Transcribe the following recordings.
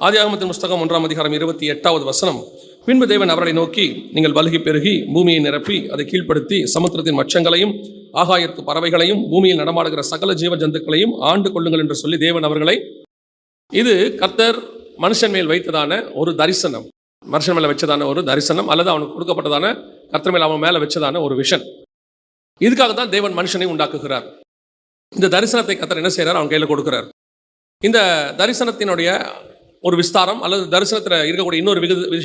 ஆதியாகமத்தின் புஸ்தகம் 1ஆம் அதிகாரம் 28வது வசனம். பின்பு தேவன் அவர்களை நோக்கி, நீங்கள் பலுகி பெருகி பூமியை நிரப்பி அதை கீழ்ப்படுத்தி சமுத்திரத்தின் மச்சங்களையும் ஆகாயத்து பறவைகளையும் பூமியில் நடமாடுகிற சகல ஜீவ ஜந்துக்களையும் ஆண்டு கொள்ளுங்கள் என்று சொல்லி தேவன் அவர்களை, இது கர்த்தர் மனுஷன் மேல் வைத்ததான ஒரு தரிசனம், மனுஷன் மேலே வச்சதான ஒரு தரிசனம், அல்லது அவனுக்கு கொடுக்கப்பட்டதான கர்த்தர் மேல் அவன் மேலே வச்சதான ஒரு விஷன். இதுக்காக தான் தேவன் மனுஷனை உண்டாக்குகிறார். இந்த தரிசனத்தை கர்த்தர் என்ன செய்கிறார்? அவன் கையில் கொடுக்கிறார். இந்த தரிசனத்தினுடைய ஒரு விஸ்தாரம் அல்லது தரிசனத்தில் இருக்கக்கூடிய இன்னொரு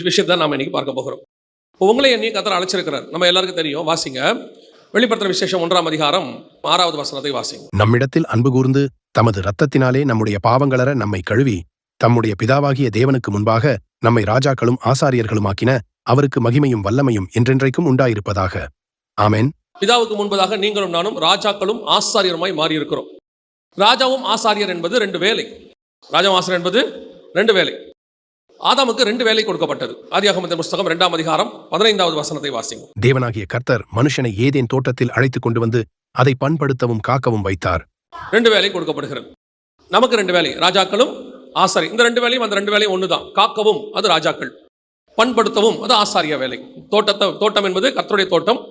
விஷயத்தை நாம் இன்னைக்கு பார்க்க போகிறோம். இப்போ உங்களை என்னையும் கர்த்தர் அழைச்சிருக்கிறார். நம்ம எல்லாருக்கும் தெரியும். வாசிங்க, வெளிப்படுத்தின விசேஷம் 1ஆம் அதிகாரம் 6வது வசனத்தை வாசிங்க. நம்மிடத்தில் அன்பு கூர்ந்து தமது இரத்தத்தினாலே நம்முடைய பாவங்களற நம்மை கழுவி தம்முடைய பிதாவாகிய தேவனுக்கு முன்பாக நம்மை ராஜாக்களும் ஆசாரியர்களுமாக்கின அவருக்கு மகிமையும் வல்லமையும் என்றென்றைக்கும் உண்டாயிருப்பதாக. ஆமென். பிதாவுக்கு முன்பதாக நீங்களும் நானும் ராஜாக்களும் ஆசாரியருமாய் மாறி இருக்கிறோம். ராஜாவும் ஆசாரியர் என்பது 2 வேலை. ராஜாவும் ஆசாரியர் என்பது 2 வேலை. ஆதாமுக்கு 2 வேலை கொடுக்கப்பட்டது. ஆதியாகமத்தின் புஸ்தகம் 2ஆம் அதிகாரம் 15வது வசனத்தை வாசிங்க. தேவனாகிய கர்த்தர் மனுஷனை ஏதேன் தோட்டத்தில் அழைத்துக் கொண்டு வந்து அதை பண்படுத்தவும் காக்கவும் வைத்தார். 2 வேலை கொடுக்கப்படுகிறது. நமக்கு 2 வேலை, ராஜாக்களும் ஆசாரி. இந்த 2 வேலையும் அந்த 2 வேலையும் ஒண்ணுதான். காக்கவும் அது ராஜாக்கள், பண்படுத்தவும் அது ஆசாரிய வேலை. தோட்டம் என்பது கர்த்தருடைய தோட்டம்.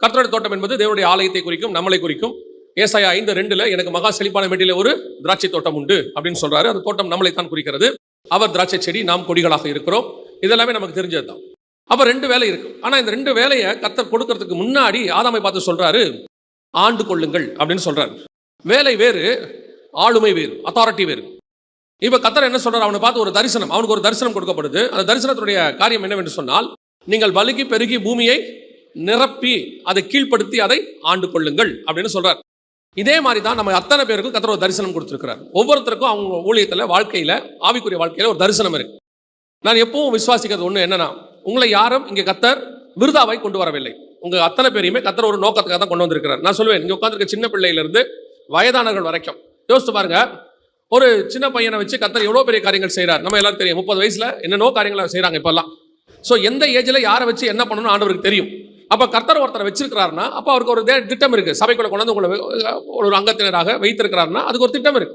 கர்த்தருடைய தோட்டம் என்பது தேவனுடைய ஆலயத்தை குறிக்கும், நம்மளை குறிக்கும். ஏசாயா 5:2 எனக்கு மகா செழிப்பான மேட்டிலே ஒரு திராட்சை தோட்டம் உண்டு அப்படின்னு சொல்றாரு. அந்த தோட்டம் நம்மளை தான் குறிக்கிறது. அவர் திராட்சை செடி, நாம் கொடிகளாக இருக்கிறோம். இதெல்லாமே நமக்கு தெரிஞ்சது தான். அப்ப 2 வேலை இருக்கு. ஆனா இந்த 2 வேலையை கர்த்தர் கொடுக்கறதுக்கு முன்னாடி ஆதாமை பார்த்து சொல்றாரு, ஆண்டு கொள்ளுங்கள் அப்படின்னு சொல்றாரு. வேலை வேறு, ஆளுமை வேறு, அத்தாரிட்டி வேறு. இப்ப கர்த்தர் என்ன சொல்றாரு? அவனை பார்த்து ஒரு தரிசனம், அவனுக்கு ஒரு தரிசனம் கொடுக்கப்படுது. அந்த தரிசனத்துடைய காரியம் என்னவென்று சொன்னால், நீங்கள் பலுகி பெருகி பூமியை நிரப்பி அதை கீழ்ப்படுத்தி அதை ஆண்டு கொள்ளுங்கள் அப்படின்னு சொல்றார். இதே மாதிரி தான் நம்ம அத்தனை பேருக்கும் கர்த்தர் ஒரு தரிசனம் கொடுத்திருக்கிறார். ஒவ்வொருத்தருக்கும் அவங்க ஊழியத்தில், வாழ்க்கையில, ஆவிக்குரிய வாழ்க்கையில ஒரு தரிசனம் இருக்கு. நான் எப்பவும் விசுவாசிக்கிறது ஒண்ணு என்னன்னா, உங்களை யாரும் இங்கே கர்த்தர் விருதாவை கொண்டு வரவில்லை. உங்க அத்தனை பேரையுமே கர்த்தர் ஒரு நோக்கத்துக்காக தான் கொண்டு வந்திருக்கிறார். நான் சொல்லுவேன், இங்க உட்காந்துருக்க சின்ன பிள்ளையிலிருந்து வயதானவர்கள் வரைக்கும் யோசித்து பாருங்க. ஒரு சின்ன பையனை வச்சு கர்த்தர் எவ்வளவு பெரிய காரியங்கள் செய்யறார். நம்ம எல்லாரும் தெரியும், 30 வயசுல என்னென்னோ காரியங்களை செய்யறாங்க இப்பெல்லாம். ஸோ எந்த ஏஜ்ல யாரை வச்சு என்ன பண்ணணும்னு ஆண்டவருக்கு தெரியும். அப்ப கர்த்தர் ஒருத்தரை வச்சிருக்கிறாருன்னா அப்ப அவருக்கு ஒரு திட்டம் இருக்கு. சபைக்குள்ள கொண்டு உங்களை ஒரு அங்கத்தினராக வைத்திருக்கிறாருன்னா அதுக்கு ஒரு திட்டம் இருக்கு.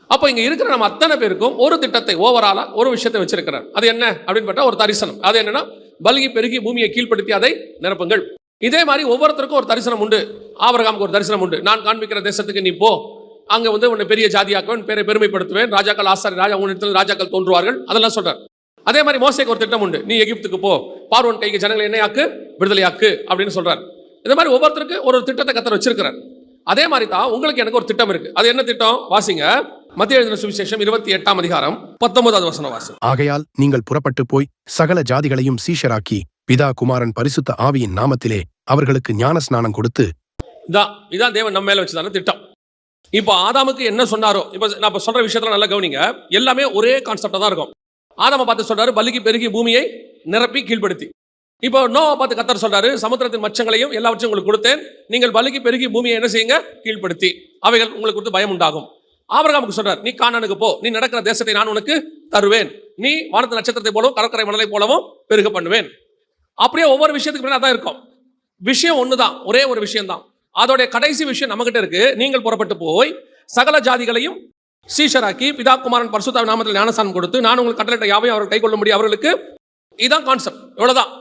அப்ப இங்க இருக்கிற நம்ம அத்தனை பேருக்கும் ஒரு திட்டத்தை, ஓவராலா ஒரு விஷயத்தை வச்சிருக்கிறார். அது என்ன அப்படின்னு பார்த்தா ஒரு தரிசனம். அது என்னன்னா, பலுகி பெருகி பூமியை கீழ்ப்படுத்தி அதை நிரப்புங்கள். இதே மாதிரி ஒவ்வொருத்தருக்கும் ஒரு தரிசனம் உண்டு. ஆபிரகாமுக்கு ஒரு தரிசனம் உண்டு. நான் காண்பிக்கிற தேசத்துக்கு நீ போ, அங்க உன்னை பெரிய ஜாதியாக்குவேன், பேரை பெருமைப்படுத்துவேன், ராஜாக்கள் ஆசாரி உன்னிடத்தில் ராஜாக்கள் தோன்றுவார்கள், அதெல்லாம் சொல்றார். அதே மாதிரி மோசேக்கு ஒரு திட்டம் உண்டு. நீ எகிப்துக்கு போ, பார்வோன் கைக்கு ஜனங்களை என்னையாக்கு, விடுதலையாக்கு அப்படின்னு சொல்றார். இந்த மாதிரி ஒவ்வொருத்தருக்கு ஒரு திட்டத்தை கர்த்தர் வச்சிருக்கிறார். அதே மாதிரி தான் உங்களுக்கு எனக்கு ஒரு திட்டம் இருக்கு. அது என்ன திட்டம்? வாசிங்க, மத்தேயு எழுதின சுவிசேஷம் 28ஆம் அதிகாரம் 19வது வசனம் வாசி. ஆகையால் நீங்கள் புறப்பட்டு போய் சகல ஜாதிகளையும் சீஷராக்கி பிதா குமாரன் பரிசுத்த ஆவியின் நாமத்திலே அவர்களுக்கு ஞான ஸ்நானம் கொடுத்து. இதான் தேவன் நம்ம மேல வச்சதான திட்டம். இப்போ ஆதாமுக்கு என்ன சொன்னாரோ, இப்போ நான் சொல்ற விஷயத்துல நல்லா கவனிங்க. எல்லாமே ஒரே கான்செப்டா தான் இருக்கும். ஆதாமை பார்த்து சொல்றாரு, பலுகி பெருகி பூமியை நிரப்பி கீழ்ப்படுத்தி. இப்போ நோவா பார்த்து கர்த்தர் சொல்றாரு, சமுத்திரத்தின் மச்சங்களையும் எல்லாவற்றையும் உங்களுக்கு கொடுத்தேன், நீங்கள் பலுகி பெருகி பூமியை என்ன செய்யுங்க, கீழ்ப்படுத்தி, அவைகள் உங்களுக்கு கொடுத்து பயம் உண்டாகும். ஆபிரகாமுக்கு சொல்றார், நீ கானானுக்கு போ, நீ நடக்கிற தேசத்தை நான் உனக்கு தருவேன், நீ வானத்து நட்சத்திரத்தை போலவும் கடற்கரை மணலை போலவும் பெருக பண்ணுவேன். அப்படியே ஒவ்வொரு விஷயத்துக்கு அதான் இருக்கும். விஷயம் ஒண்ணுதான், ஒரே ஒரு விஷயம் தான். அதோடைய கடைசி விஷயம் நம்ம கிட்ட இருக்கு. நீங்கள் புறப்பட்டு போய் சகல ஜாதிகளையும் சீஷராக்கி பிதா குமாரன் பரிசுத்த நாமத்தில் ஞானஸ்நானம் கொடுத்து நான் உங்களுக்கு கட்டளையிட்ட யாவையும் அவர்கள் கை கொள்ள முடியும் அவர்களுக்கு. இதான் கான்செப்ட், இவ்வளவுதான்.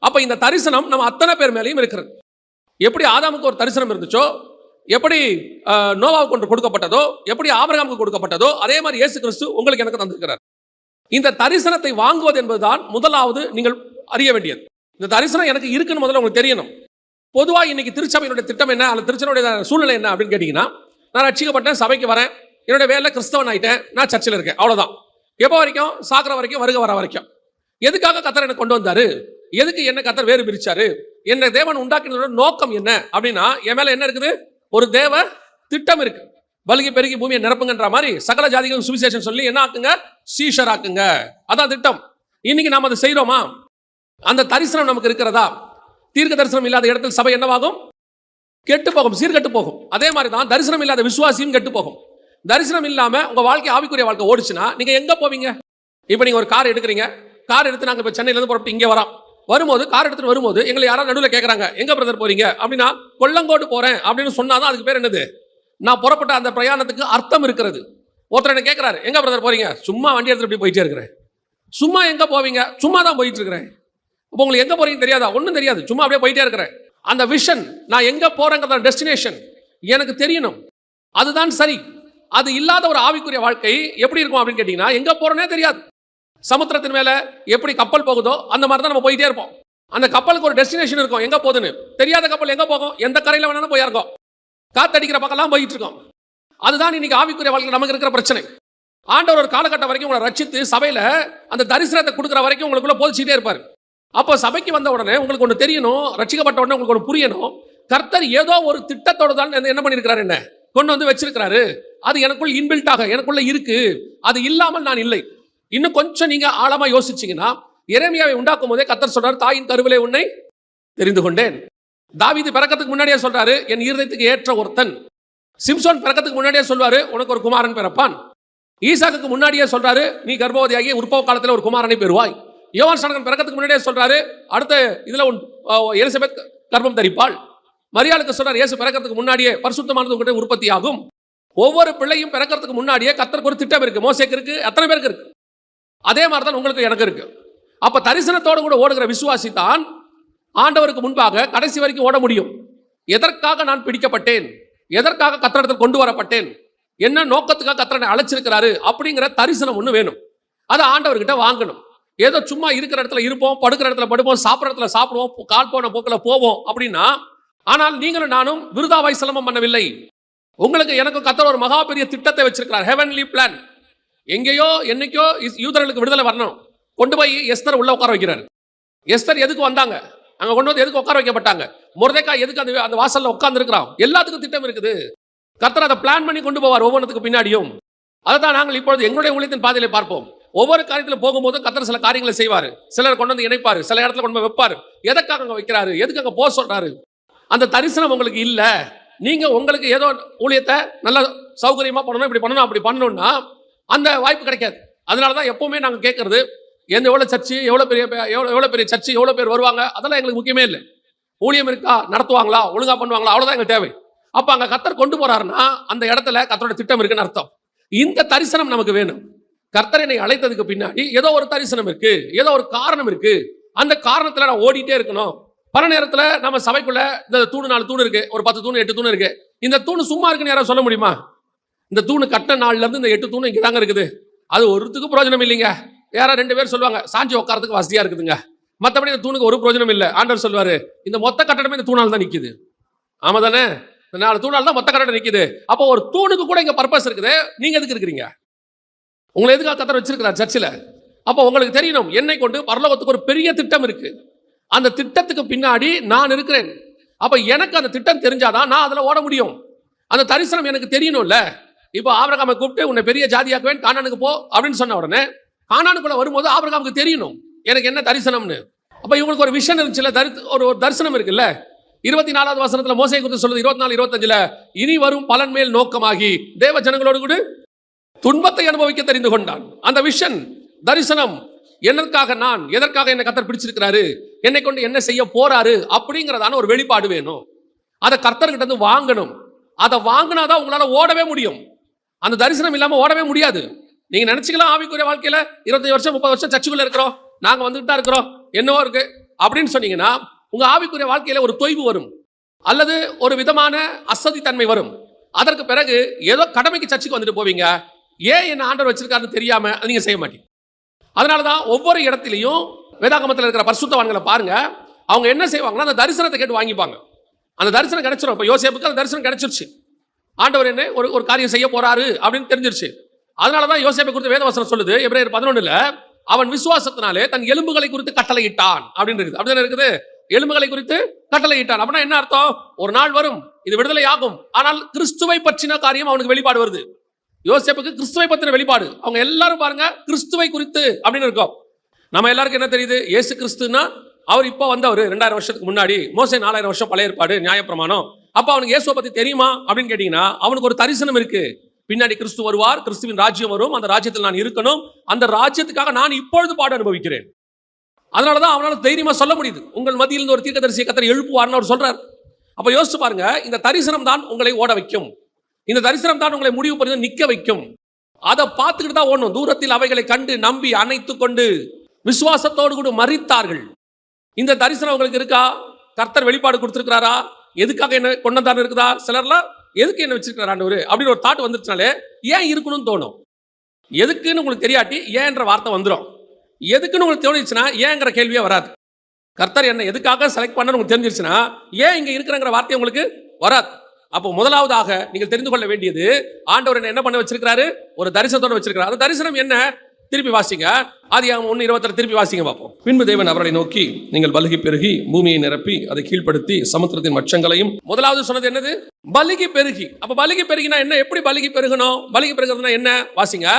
அப்ப இந்த தரிசனம் நம்ம அத்தனை பேர் மேலேயும் இருக்கிறது. எப்படி ஆதாமுக்கு ஒரு தரிசனம் இருந்துச்சோ, எப்படி நோவாவுக்கு ஒன்று கொடுக்கப்பட்டதோ, எப்படி ஆபிரகாமுக்கு கொடுக்கப்பட்டதோ, அதே மாதிரி இயேசு கிறிஸ்து உங்களுக்கு எனக்கு தந்திருக்கிறார். இந்த தரிசனத்தை வாங்குவது என்பதுதான் முதலாவது நீங்கள் அறிய வேண்டியது. இந்த தரிசனம் எனக்கு இருக்குன்னு முதல்ல உங்களுக்கு தெரியணும். பொதுவாக இன்னைக்கு திருச்சபையினுடைய திட்டம் என்ன, அல்லது திருச்சபையுடைய சூழ்நிலை என்ன அப்படின்னு கேட்டீங்கன்னா, நான் ரட்சிக்கப்பட்டேன், சபைக்கு வரேன், என்னுடைய வேலை கிறிஸ்தவன் ஆயிட்டேன், நான் சர்ச்சில் இருக்கேன், அவ்வளவுதான். எப்போ வரைக்கும்? சாக்கிற வரைக்கும், வருக வர வரைக்கும். எதுக்காக கர்த்தர் எனக்கு கொண்டு வந்தாரு? எதுக்கு என்ன கர்த்தர் வேறு பிரிச்சாரு? என்ன தேவன் உண்டாக்கினதோட நோக்கம் என்ன அப்படின்னா, என் மேல என்ன இருக்குது? ஒரு தேவ திட்டம் இருக்கு. பலுகி பெருகி பூமியை நிரப்புங்கன்ற மாதிரி சகல ஜாதிகளும் சுவிசேஷம் சொல்லி என்ன ஆக்குங்க, சீஷர் ஆக்குங்க. அதான் திட்டம். இன்னைக்கு நாம் அதை செய்யறோமா? அந்த தரிசனம் நமக்கு இருக்கிறதா? தீர்க்க தரிசனம் இல்லாத இடத்தில் சபை என்னவாகும்? கெட்டு போகும், சீர்கெட்டு போகும். அதே மாதிரி தான் தரிசனம் இல்லாத விசுவாசியும் கெட்டு போகும். தரிசனம் இல்லாம உங்க வாழ்க்கை, ஆவிக்குரிய வாழ்க்கை ஓடிச்சுன்னா நீங்க எங்க போவீங்க? இப்ப நீங்க ஒரு கார் எடுக்கிறீங்க, கார் எடுத்து நாங்க இப்ப சென்னையில இருந்து புறப்பட்டு இங்க வரோம். வரும்போது கார் எடுத்துட்டு வரும்போது எங்களை யாராவது நடுவில் கேட்கறாங்க, எங்க பிரதர் போறீங்க அப்படின்னா, கொல்லங்கோடு போறேன் அப்படின்னு சொன்னாதான் அதுக்கு பேர் என்னது? நான் புறப்பட்ட அந்த பிரயாணத்துக்கு அர்த்தம் இருக்கிறது. ஒருத்தர் என்ன கேட்கிறாரு, எங்க பிரதர் போறீங்க? சும்மா வண்டி எடுத்துட்டு இப்படி போயிட்டே இருக்கிறேன். சும்மா எங்க போவீங்க? சும்மா தான் போயிட்டு இருக்கிறேன். அப்போ உங்களுக்கு எங்க போறீங்க தெரியாதா? ஒன்றும் தெரியாது, சும்மா அப்படியே போயிட்டே இருக்கிறேன். அந்த விஷன், நான் எங்க போறேங்கிற டெஸ்டினேஷன் எனக்கு தெரியணும். அதுதான் சரி. அது இல்லாத ஒரு ஆவிக்குரிய வாழ்க்கை எப்படி இருக்கும் அப்படின்னு கேட்டீங்கன்னா, எங்க போறோன்னே தெரியாது. சமுத்திரத்தின் மேல எப்படி கப்பல் போகுதோ அந்த மாதிரி தான் நம்ம போயிட்டே இருப்போம். அந்த கப்பலுக்கு ஒரு டெஸ்டினேஷன் இருக்கும், எங்க போகுதுன்னு. தெரியாத கப்பல் எங்க போகும்? எந்த கரையில வேணாலும் போய் இறங்கும். காத்தடிக்கிற பக்கம்லாம் போயிட்டு இருக்கோம். அதுதான் இன்னைக்கு ஆவிக்குரிய வாழ்க்கை நமக்கு இருக்கிற பிரச்சனை. ஆண்டவர் ஒரு காலகட்டம் வரைக்கும் உங்களை ரட்சித்து சபையில அந்த தரிசனத்தை கொடுக்குற வரைக்கும் உங்களுக்குள்ள போதிச்சுட்டே இருப்பார். அப்போ சபைக்கு வந்த உடனே உங்களுக்கு ஒன்று தெரியணும், ரட்சிக்கப்பட்ட உடனே உங்களுக்கு ஒன்று புரியணும். கர்த்தர் ஏதோ ஒரு திட்டத்தோடு தான் என்ன பண்ணியிருக்கிறார், என்ன கொண்டு வந்து வச்சிருக்கிறாரு. அது எனக்குள் இன்பில்ட்டாக எனக்குள்ள இருக்கு. அது இல்லாமல் நான் இல்லை. இன்னும் கொஞ்சம் நீங்க ஆழமா யோசிச்சீங்கன்னா, எரேமியாவை உண்டாக்கும் போதே கர்த்தர் சொல்றாரு, தாயின் கருவிலே உன்னை தெரிந்து கொண்டேன். தாவீது பிறக்கத்துக்கு முன்னாடியே சொல்றாரு, என் இருதயத்துக்கு ஏற்ற ஒருத்தன். சிம்சோன் பிறக்கத்துக்கு முன்னாடியே சொல்வாரு, உனக்கு ஒரு குமாரன் பிறப்பான். ஈசாக்குக்கு முன்னாடியே சொல்றாரு, நீ கர்ப்பவதியாகி உற்பவ காலத்தில் ஒரு குமாரனை பெறுவாய். யோவான் ஸ்நானகன் பிறக்கத்துக்கு முன்னாடியே சொல்றாரு, அடுத்த இதுல எலிசபெத் கர்ப்பம் தரிப்பாள். மரியாளுக்கு சொல்றாரு, இயேசு பிறக்கிறதுக்கு முன்னாடியே பரிசுத்தமானது உங்ககிட்ட உற்பத்தி ஆகும். ஒவ்வொரு பிள்ளையும் பிறக்கிறதுக்கு முன்னாடியே கர்த்தருக்கு ஒரு திட்டம் இருக்கு. மோசேக்கு இருக்கு, எத்தனை பேருக்கு இருக்கு? அதே மாதிரி தான் உங்களுக்கு எனக்கு இருக்கு. அப்ப தரிசனத்தோடு கூட ஓடுகிற விசுவாசி தான் ஆண்டவருக்கு முன்பாக கடைசி வரைக்கும் ஓட முடியும். எதற்காக நான் பிடிக்கப்பட்டேன், எதற்காக கர்த்தரிடத்தில் கொண்டு வரப்பட்டேன், என்ன நோக்கத்துக்காக கர்த்தரை அழைச்சிருக்கிறாரு அப்படிங்கிற தரிசனம் ஒன்று வேணும். அதை ஆண்டவர்கிட்ட வாங்கணும். ஏதோ சும்மா இருக்கிற இடத்துல இருப்போம், படுக்கிற இடத்துல படுப்போம், சாப்பிட்ற இடத்துல சாப்பிடுவோம், கால் போன போக்கில் போவோம் அப்படின்னா, ஆனால் நீங்களும் நானும் விருதாவாய் சிலம்பம் பண்ணவில்லை. உங்களுக்கு எனக்கு கர்த்தர் ஒரு மகா பெரிய திட்டத்தை வச்சிருக்கிறார், ஹெவன்லி பிளான். எங்கேயோ என்னைக்கோ யூதர்களுக்கு விடுதலை வரணும், கொண்டு போய் எஸ்தர் உள்ள உட்கார வைக்கிறார். எஸ்தர் எதுக்கு வந்தாங்க, அங்க கொண்டு வந்து எதுக்கு உட்கார வைக்கப்பட்டாங்க? மொர்தெக்காய் எதுக்கு அந்த வாசல்ல உட்கார்ந்து இருக்கிறான்? எல்லாத்துக்கும் திட்டம் இருக்குது. கர்த்தர் அதை பிளான் பண்ணி கொண்டு போவார் ஒவ்வொன்றுக்கு பின்னாடியும். அதை தான் நாங்கள் இப்பொழுது எங்களுடைய ஊழியத்தின் பாதையில பார்ப்போம். ஒவ்வொரு காரியத்தில் போகும்போது கர்த்தர் சில காரியங்களை செய்வார். சிலர் கொண்டு வந்து இணைப்பாரு, சில இடத்துல கொண்டு போய் வைப்பாரு. எதற்காக அங்க வைக்கிறாரு, எதுக்கு அங்க போக சொல்றாரு? அந்த தரிசனம் உங்களுக்கு இல்ல. நீங்க உங்களுக்கு ஏதோ ஊழியத்தை நல்ல சௌகரியமா பண்ணணும், இப்படி பண்ணணும், அப்படி பண்ணணும்னா அந்த வாய்ப்பு கிடைக்காது. அதனாலதான் எப்பவுமே நாங்க கேட்கறது, எவ்வளவு சர்ச்சு, எவ்வளவு பெரிய சர்ச்சு, எவ்வளவு பேர் வருவாங்க, அதெல்லாம் எங்களுக்கு முக்கியமே இல்லை. ஊழியம் இருக்கா, நடத்துவாங்களா, ஒழுங்கா பண்ணுவாங்களா, அவ்வளவுதான் எங்களுக்கு தேவை. அப்ப அங்க கர்த்தர் கொண்டு போறாருன்னா அந்த இடத்துல கர்த்தரோட திட்டம் இருக்குன்னு அர்த்தம். இந்த தரிசனம் நமக்கு வேணும். கர்த்தர் என்னை அழைத்ததுக்கு பின்னாடி ஏதோ ஒரு தரிசனம் இருக்கு, ஏதோ ஒரு காரணம் இருக்கு. அந்த காரணத்துல நான் ஓடிட்டே இருக்கணும். பல நேரத்துல நம்ம சபைக்குள்ள இந்த தூணு 4 தூணு இருக்கு, ஒரு 10 தூணு 8 தூணு இருக்கு. இந்த தூணு சும்மா இருக்குன்னு யாராவது சொல்ல முடியுமா? இந்த தூணு கட்ட நாள்ல இருந்து இந்த 8 தூணு இங்கதாங்க இருக்குது, அது ஒருத்துக்கு பிரயோஜனம் இல்லைங்க. யாரா 2 பேர் சொல்லுவாங்க, சாஞ்சி உட்காரத்துக்கு வசதியா இருக்குதுங்க, மற்றபடி இந்த தூணுக்கு ஒரு பிரயோஜனம் இல்லை. ஆண்டவர் சொல்வாரு, இந்த மொத்த கட்டடமே இந்த தூணால் தான் நிக்குது. ஆமா தானே? இந்த 4 தூணால் தான் மொத்த கட்டடம் நிக்குது. அப்போ ஒரு தூணுக்கு கூட இங்க பர்பஸ் இருக்குது. நீங்க எதுக்கு இருக்கிறீங்க? உங்களை எதுக்காக கர்த்தர் வச்சிருக்கிறார் சர்ச்சில்? அப்போ உங்களுக்கு தெரியணும், என்னை கொண்டு பரலோகத்துக்கு ஒரு பெரிய திட்டம் இருக்கு. அந்த திட்டத்துக்கு பின்னாடி நான் இருக்கிறேன். அப்ப எனக்கு அந்த திட்டம் தெரிஞ்சாதான் நான் அதுல ஓட முடியும். அந்த தரிசனம் எனக்கு தெரியணும்ல. இப்போ ஆபிரகாமை கூப்பிட்டு உன்னை பெரிய ஜாதியாக்குவேன், கானானுக்கு போ அப்படின்னு சொன்ன உடனே கானானுக்குள்ள வரும்போது ஆபிரகாமுக்கு தெரியணும் எனக்கு என்ன தரிசனம்னு. அப்ப இவங்களுக்கு ஒரு விஷன் இருந்துச்சுல, ஒரு தரிசனம் இருக்குல்ல. 24வது வசனத்துல மோசே குறித்து சொல்லுது, 24-25ல, இனி வரும் பலன் மேல் நோக்கமாகி தேவ ஜனங்களோடு கூட துன்பத்தை அனுபவிக்க தெரிந்து கொண்டான். அந்த விஷன், தரிசனம், எதற்காக என்னை கர்த்தர் பிடிச்சிருக்கிறாரு, என்னை கொண்டு என்ன செய்ய போறாரு அப்படிங்கிறதான ஒரு வெளிப்பாடு வேணும். அதை கர்த்தர்கிட்ட இருந்து வாங்கணும். அதை வாங்கினாதான் உங்களால ஓடவே முடியும். அந்த தரிசனம் இல்லாம ஓடவே முடியாது. நீங்க நினைச்சுக்கலாம், ஆவிக்குரிய வாழ்க்கையில 25 வருஷம் 30 வருஷம் சர்ச்சுக்குள்ள இருக்கிறோம், நாங்க வந்துட்டு தான் இருக்கிறோம், என்னவோ இருக்கு அப்படின்னு சொன்னீங்கன்னா உங்க ஆவிக்குரிய வாழ்க்கையில ஒரு தொய்வு வரும், அல்லது ஒரு விதமான அசதித்தன்மை வரும். அதற்கு பிறகு ஏதோ கடமைக்கு சர்ச்சுக்கு வந்துட்டு போவீங்க. ஏன் என்ன ஆண்டவர் வச்சிருக்காருன்னு தெரியாம அதை நீங்க செய்ய மாட்டீங்க. அதனாலதான் ஒவ்வொரு இடத்திலையும் வேதாகமத்தில் இருக்கிற பரிசுத்தவான்களை பாருங்க, அவங்க என்ன செய்வாங்கன்னா அந்த தரிசனத்தை கேட்டு வாங்கிப்பாங்க. அந்த தரிசனம் கிடைச்சிடும். இப்போ யோசேப்புக்கு அந்த தரிசனம் கிடைச்சிருச்சு. ஆண்டவர் என்ன ஒரு காரியம் செய்ய போறாரு அப்படின்னு தெரிஞ்சிருச்சு. அதனாலதான் யோசேப்பை குறித்து வேதவசனம் சொல்லுது, எபிரேயர் 11ல, அவன் விசுவாசத்தினாலே தன் எலும்புகளை குறித்து கட்டளையிட்டான் அப்படின்னு இருக்குது. அப்படிதான் இருக்குது, எலும்புகளை குறித்து கட்டளையிட்டான். அப்படின்னா என்ன அர்த்தம்? ஒரு நாள் வரும், இது விடுதலை ஆகும். ஆனால் கிறிஸ்துவை பற்றின காரியம் அவனுக்கு வெளிப்பாடு வருது. யோசேப்புக்கு கிறிஸ்துவை பற்றின வெளிப்பாடு. அவங்க எல்லாரும் பாருங்க கிறிஸ்துவை குறித்து அப்படின்னு இருக்கும். நம்ம எல்லாருக்கும் என்ன தெரியுது? இயேசு கிறிஸ்துன்னா அவர் இப்போ வந்தவர் 2000 வருஷத்துக்கு முன்னாடி, மோசே 4000 வருஷம் பழைய ஏற்பாடு நியாயப்பிரமாணம். அப்ப அவனுக்கு இயேசுவை பத்தி தெரியுமா அப்படின்னு கேட்டீங்கன்னா அவனுக்கு ஒரு தரிசனம் இருக்கு. பின்னாடி கிறிஸ்து வருவார், கிறிஸ்துவின் ராஜ்யம் வரும், அந்த ராஜ்யத்தில் நான் இருக்கணும், அந்த ராஜ்யத்துக்காக நான் இப்பொழுது பாடு அனுபவிக்கிறேன். அதனாலதான் அவனால தைரியமா சொல்ல முடியுது, உங்கள் மத்தியில் இருந்து ஒரு தீர்க்கதரிசியை கர்த்தர் எழுப்புவார்னு அவர் சொல்றார். அப்ப யோசிச்சு பாருங்க, இந்த தரிசனம் தான் உங்களை ஓட வைக்கும். இந்த தரிசனம் தான் உங்களை முடிவு பண்ணி நிக்க வைக்கும். அதை பார்த்துக்கிட்டு தான் ஓடணும். தூரத்தில் அவைகளை கண்டு நம்பி அணைத்து கொண்டு விசுவாசத்தோடு கூட மரித்தார்கள். இந்த தரிசனம் உங்களுக்கு இருக்கா? கர்த்தர் வெளிப்பாடு கொடுத்திருக்கிறாரா? எதுக்காக என்ன கொண்டதான இருக்குதா? சிலர்லாம் எதுக்கு என்ன வச்சிருக்கிறார் ஆண்டவர் அப்படின்னு ஒரு தாட் வந்துருச்சுனாலே ஏன் இருக்கணும்னு தோணும். எதுக்குன்னு உங்களுக்கு தெரியாட்டி ஏன்ற வார்த்தை வந்துடும். எதுக்குன்னு உங்களுக்கு தோணிச்சுன்னா ஏங்கிற கேள்வியே வராது. கர்த்தர் என்ன எதுக்காக செலக்ட் பண்ண உங்களுக்கு தெரிஞ்சிருச்சுன்னா ஏன் இங்க இருக்கிறங்கிற வார்த்தை உங்களுக்கு வராது. அப்போ முதலாவதாக நீங்கள் தெரிந்து கொள்ள வேண்டியது, ஆண்டவர் என்ன பண்ண வச்சிருக்கிறாரு? ஒரு தரிசனத்தோட வச்சிருக்கிறார். அந்த தரிசனம் என்ன? திருப்பி வாசிங்க. ஆதியாகமம் 1:26 திருப்பி வாசிங்க பார்ப்போம். பின்பு தேவன் அவர்களை நோக்கி, நீங்கள் பலுகி பெருகி பூமியை நிரப்பி அதை கீழ்ப்படுத்தி சமுத்திரத்தின் மச்சங்களையும். முதலாவது சொன்னது என்னது? பலுகி பெருகி. அப்ப பலுகி பெருகினா என்ன? எப்படி பலுகி பெருகணும்? பலுகி பெருகிறதுனா என்ன? வாசிங்க.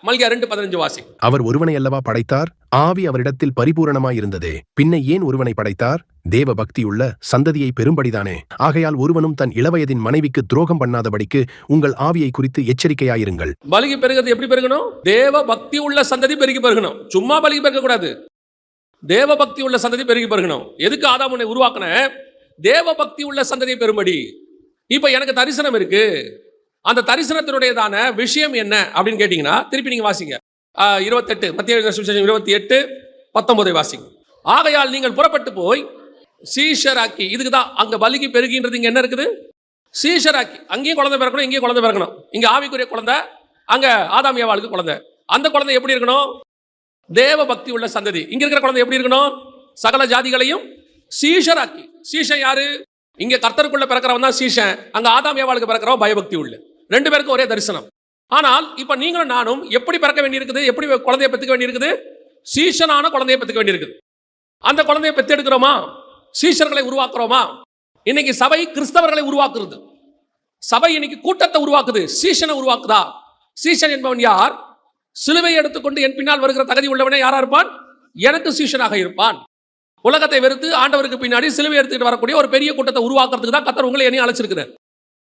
மல்கியா 2:15 வாசி. அவர் ஒருவனை அல்லவா படைத்தார், ஆவி அவரிடத்தில் பரிபூரணமாயிருந்ததே, பின்ன ஏன் ஒருவனை படைத்தார்? தேவ பக்தியுள்ள சந்ததியை பெரும்படிதானே. ஆகையால் ஒருவனும் தன் இளவயதின் மனைவிக்கு துரோகம் பண்ணாதபடிக்கு உங்கள் ஆவியை குறித்து எச்சரிக்கையாயிருங்கள். பலுகி பெருகிறது எப்படி பெருகணும்? தேவ பக்தி உள்ள சந்ததி பெருகி பெருகணும். சும்மா பலுகி பெருக கூடாது. தேவ பக்தி உள்ள சந்ததி பெருகி பெருகணும். எதுக்கு ஆதாம் உன்னை உருவாக்குன? தேவ பக்தி உள்ள சந்ததியை பெரும்படி. இப்ப எனக்கு தரிசனம் இருக்கு. அந்த தரிசனத்தினுடையதான விஷயம் என்ன அப்படின்னு கேட்டீங்கன்னா திருப்பி நீங்க வாசிங்க. 28 மத்திய 28:19 வாசிங்க. ஆகையால் நீங்கள் புறப்பட்டு போய் சீஷராக்கி. இதுக்கு தான் அங்க பலுகி பெருகின்றது. இங்க என்ன இருக்குது? சீஷராக்கி. அங்கேயும் குழந்தை பிறக்கணும், இங்கேயும் குழந்தை பிறக்கணும். இங்க ஆவிக்குரிய குழந்தை, அங்க ஆதாம் ஏவாளுக்கு குழந்தை. அந்த குழந்தை எப்படி இருக்கணும்? தேவ பக்தி உள்ள சந்ததி. இங்க இருக்கிற குழந்தை எப்படி இருக்கணும்? சகல ஜாதிகளையும் சீஷராக்கி. சீஷன் யாரு? இங்க கர்த்தருக்குள்ள பிறக்கிறவன் தான் சீஷன். அங்க ஆதாம் ஏவாளுக்கு பிறக்கிறவன் பயபக்தி உள்ள. ரெண்டு பேருக்கும் ஒரே தரிசனம். ஆனால் இப்ப நீங்களும் நானும் எப்படி பிறக்க வேண்டியிருக்குது? எப்படி குழந்தையை பெற்றுக்க வேண்டியிருக்குது? சீஷனான குழந்தையை பெற்றுக்க வேண்டியிருக்குது. அந்த குழந்தையை பெற்றெடுக்கிறோமா? சீஷர்களை உருவாக்குறோமா? இன்னைக்கு சபை கிறிஸ்தவர்களை உருவாக்குறது. சபை இன்னைக்கு கூட்டத்தை உருவாக்குது, சீஷனை உருவாக்குதா? சீஷன் என்பவன் யார்? சிலுவை எடுத்துக்கொண்டு என் பின்னால் வருகிற தகுதி உள்ளவனே யாரா இருப்பான்? எனக்கு சீஷனாக இருப்பான். உலகத்தை வெறுத்து ஆண்டவருக்கு பின்னாடி சிலுவை எடுத்துக்கிட்டு வரக்கூடிய ஒரு பெரிய கூட்டத்தை உருவாக்குறதுக்கு தான் கர்த்தர் உங்களை என்னையும் அழைச்சிருக்கிறார்.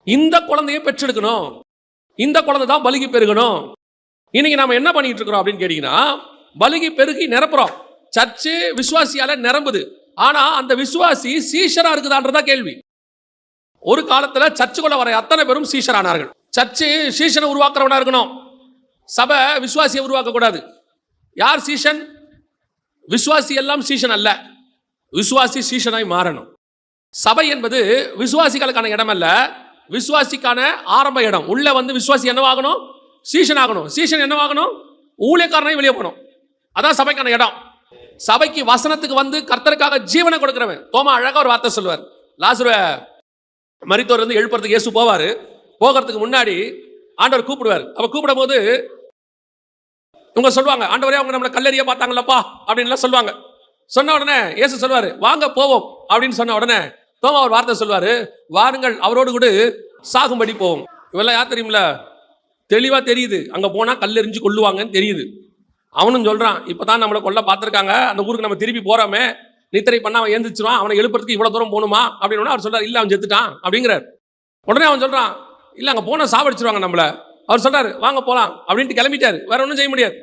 இந்த குழந்தையை பெற்றெடுக்கணும். இந்த குழந்தை தான் பலுகி பெருகணும். இன்னைக்கு நாம என்ன பண்ணிட்டு இருக்கிறோம் அப்படின்னு கேட்டீங்கன்னா, பலுகி பெருகி நிரப்புறோம். சர்ச்சு விசுவாசியால நிரம்புது. ஆனா அந்த விசுவாசி சீஷரா இருக்குதான்றதா கேள்வி. ஒரு காலத்துல சர்ச்சுக்குள்ள வர அத்தனை பேரும் சீஷரானார்கள். சர்ச்சு சீஷனை உருவாக்குறவனா இருக்கணும். சபை விசுவாசியை உருவாக்க கூடாது. யார் சீஷன்? விசுவாசி எல்லாம் சீஷன் அல்ல. விசுவாசி சீஷனாய் மாறணும். சபை என்பது விசுவாசிகளுக்கான இடம் அல்ல, விசுவாசிக்கான ஆரம்ப இடம். உள்ள வந்து விசுவாசி என்னவாகணும்? சீஷன் ஆகணும். சீஷன் என்னவாகணும்? ஊழியக்காரனை வெளியே போகணும். அதான் சபைக்கான இடம். சபைக்கு வசனத்துக்கு வந்து கர்த்தருக்காக ஜீவனை கொடுக்கிறவன். தோமா அழகா ஒரு வார்த்தை சொல்லுவார். லாசரு மரித்தோர் வந்து எழுப்புறதுக்கு இயேசு போவாரு. போகிறதுக்கு முன்னாடி ஆண்டவர் கூப்பிடுவார். அப்ப கூப்பிடும் போது இவங்க சொல்லுவாங்க, ஆண்டவரே அவங்க நம்மளை கல்லறிய பார்த்தாங்களப்பா அப்படின்னு சொல்லுவாங்க. சொன்ன உடனே இயேசு சொல்லுவாரு, வாங்க போவோம் அப்படின்னு சொன்ன உடனே தோமா ஒரு வார்த்தை சொல்லுவாரு, வாருங்கள் அவரோடு கூட சாகும்படி போவோம். இவெல்லாம் யார் தெரியுமில்ல? தெளிவா தெரியுது, அங்க போனா கல்லெறிஞ்சு கொல்லுவாங்கன்னு தெரியுது. அவனும் சொல்றான், இப்பதான் நம்மளை கொல்ல பார்த்திருக்காங்க, அந்த ஊருக்கு நம்ம திருப்பி போறாமே, நித்திரை பண்ண அவன் எழுந்திரிச்சுவான், அவனை எழுப்புறதுக்கு இவ்வளவு தூரம் போகணுமா அப்படின்னு அவர் சொல்றாரு. இல்ல அவன் செத்துட்டான் அப்படிங்கிறார். உடனே அவன் சொல்றான், இல்ல அங்க போனா சாவடிச்சிருவாங்க நம்மள. அவர் சொல்றாரு, வாங்க போலாம் அப்படின்ட்டு கிளம்பிட்டாரு. வேற ஒன்றும் செய்ய முடியாது.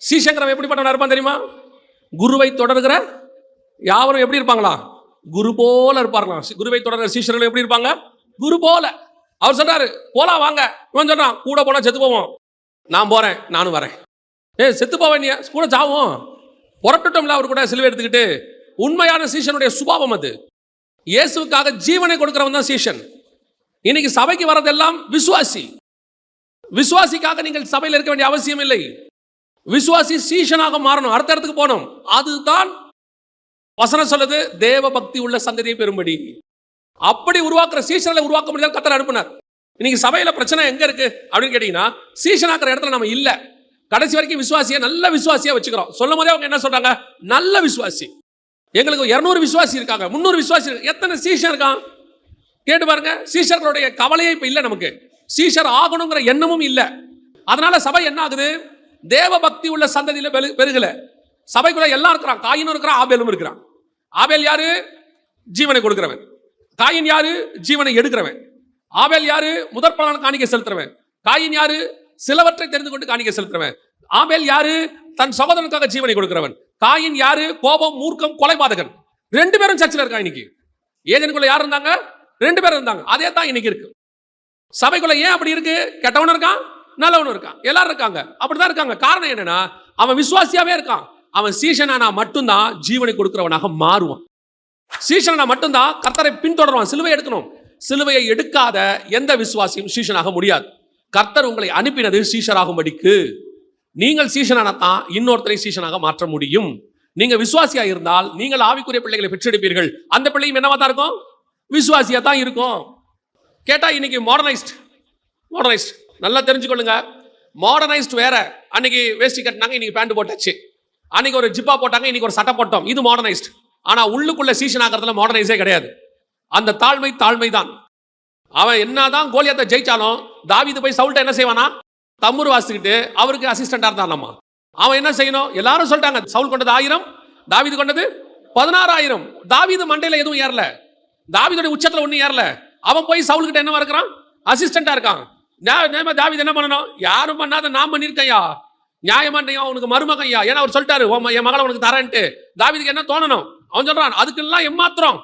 சீஷங்கிறவன் எப்படிப்பட்டவனா இருப்பான் தெரியுமா? குருவை தொடர்கிற யாவரும் எப்படி இருப்பாங்களா? குரு போல இருப்பார்களாம். குருவை தொடர்கிற சீஷர்கள் எப்படி இருப்பாங்க? குரு போல. அவர் சொல்றாரு, போலாம் வாங்க. இவன் சொல்றான், கூட போனா செத்து போவோம். நான் போறேன், நானும் வரேன். செத்து போவேன், கூட சாவும். புறப்பட்டோம்ல அவர் கூட சிலுவை எடுத்துக்கிட்டு. உண்மையான சீஷனுடைய சுபாவம் அது. இயேசுக்காக ஜீவனை கொடுக்கிறவன் தான் சீஷன். இன்னைக்கு சபைக்கு வரதெல்லாம் விசுவாசி. விசுவாசிக்காக நீங்கள் சபையில் இருக்க வேண்டிய அவசியம் இல்லை. விசுவாசி சீஷனாக மாறணும், அடுத்த இடத்துக்கு போகணும். அதுதான் வசனம் சொல்லுது, தேவ பக்தி உள்ள சந்ததியை பெறும்படி. அப்படி உருவாக்குற சீஷர்களை உருவாக்க முடியாது கர்த்தர் அனுப்புனார். இன்னைக்கு சபையில பிரச்சனை எங்க இருக்கு அப்படின்னு கேட்டீங்கன்னா, சீஷனாக்குற இடத்துல நம்ம இல்ல. கடைசி வரைக்கும் விசுவாசியை நல்ல விசுவாசியா வச்சுக்கிறோம். சொல்லும் போதே அவங்க என்ன சொல்றாங்க? நல்ல விசுவாசி. எங்களுக்கு 200 விசுவாசி இருக்காங்க, 300 விசுவாசி இருக்காங்க. எத்தனை சீஷன் இருக்கான் கேட்டு பாருங்க. சீஷர்களுடைய கவலையே இப்ப இல்ல. நமக்கு சீஷர் ஆகணுங்கிற எண்ணமும் இல்ல. அதனால சபை என்ன ஆகுது? தேவ பக்தி உள்ள சந்ததியில பெருகல. சபைக்குள்ள எல்லாம் இருக்கிறான். காயினும் இருக்கிறான், ஆபேலும் இருக்கிறான். ஆபேல் யாரு? ஜீவனை கொடுக்கிறவன். காயின் யாரு? ஜீவனை எடுக்கிறவன். ஆபேல் யாரு? முதற் பலன் காணிக்கை செலுத்துறவன். காயின் யாரு? சிலவற்றை தெரிந்து கொண்டு காணிக்கை செலுத்துறவன். ஆபேல் யாரு? தன் சகோதரனுக்காக ஜீவனை கொடுக்கிறவன். காயின் யாரு? கோபம், மூர்க்கம், கொலைபாதகன். 2 பேரும் சர்ச்சில் இருக்காங்க. இன்னைக்கு ஏதேனுக்குள்ள யார் இருந்தாங்க? 2 பேரும் இருந்தாங்க. அதே தான் இன்னைக்கு இருக்கு. சபைக்குள்ள ஏன் அப்படி இருக்கு? கெட்டவன் இருக்கான், நல்லவனும் இருக்கான், எல்லாரும் இருக்காங்க, அப்படிதான் இருக்காங்க. காரணம் என்னன்னா அவன் விசுவாசியாவே இருக்கான். அவன் சீஷனானா மட்டும்தான் ஜீவனை கொடுக்கிறவனாக மாறுவான். சீஷனா மட்டும்தான் கர்த்தரை பின்தொடருவான். சிலுவை எடுக்கணும். சிலுவையை எடுக்காத எந்த விசுவாசியும் சீஷனாக முடியாது. கர்த்தர் உங்களை அனுப்பினது சீஷராகும்படிக்கு. நீங்கள் சீஷனான தான் இன்னொருத்தரை சீஷனாக மாற்ற முடியும். நீங்க விசுவாசியா இருந்தால் நீங்கள் ஆவிக்குரிய பிள்ளைகளை பெற்றெடுப்பீர்கள். அந்த பிள்ளையும் என்னவா தான் இருக்கும்? விசுவாசியா தான் இருக்கும். கேட்டா இன்னைக்கு மாடர்னைஸ்ட் நல்லா தெரிஞ்சுக்கொள்ளுங்க. மாடர்னைஸ்ட் வேற. அன்னைக்கு வேஷ்டி கட்டினாங்க, இன்னைக்கு பேண்ட் போட்டாச்சு. அன்னைக்கு ஒரு ஜிப்பா போட்டாங்க, இன்னைக்கு ஒரு சட்டை போட்டோம். இது மாடர்னைஸ்ட். ஆனா உள்ளுக்குள்ள சீஷன் ஆகிறதுல மாடர்னைஸே கிடையாது. அந்த தாழ்மை தான். அவன் என்னதான் கோலியாத்தை ஜெயிச்சாலும் தாவீது போய் சவுல்ட்ட என்ன செய்வானா? தம்புரு வாசிக்கிட்டு அவருக்கு அசிஸ்டண்டா இருந்தானாமா. அவன் என்ன செய்யணும்? எல்லாரும் சொல்லிட்டாங்க, சவுல் கொண்டது 1000, தாவீது கொண்டது 16,000. தாவீது மண்டையில எதுவும் ஏறல, தாவீதுடைய உச்சத்துல ஒண்ணும் ஏறல. அவன் போய் சவுல் கிட்ட என்னவா இருக்கிறான்? அசிஸ்டண்டா இருக்கான். தாவீது என்ன பண்ணணும்? யாரும் பண்ணாத நான் பண்ணிருக்கையா, நியாயமாண்டையா, உனக்கு மருமகையா. ஏன்னா அவர் சொல்லிட்டாரு, என் மகளை உனக்கு தரேன்ட்டு. தாவீதுக்கு என்ன தோணணும்? அவன் சொல்றான், அதுக்கெல்லாம் எம்மாத்திரம்.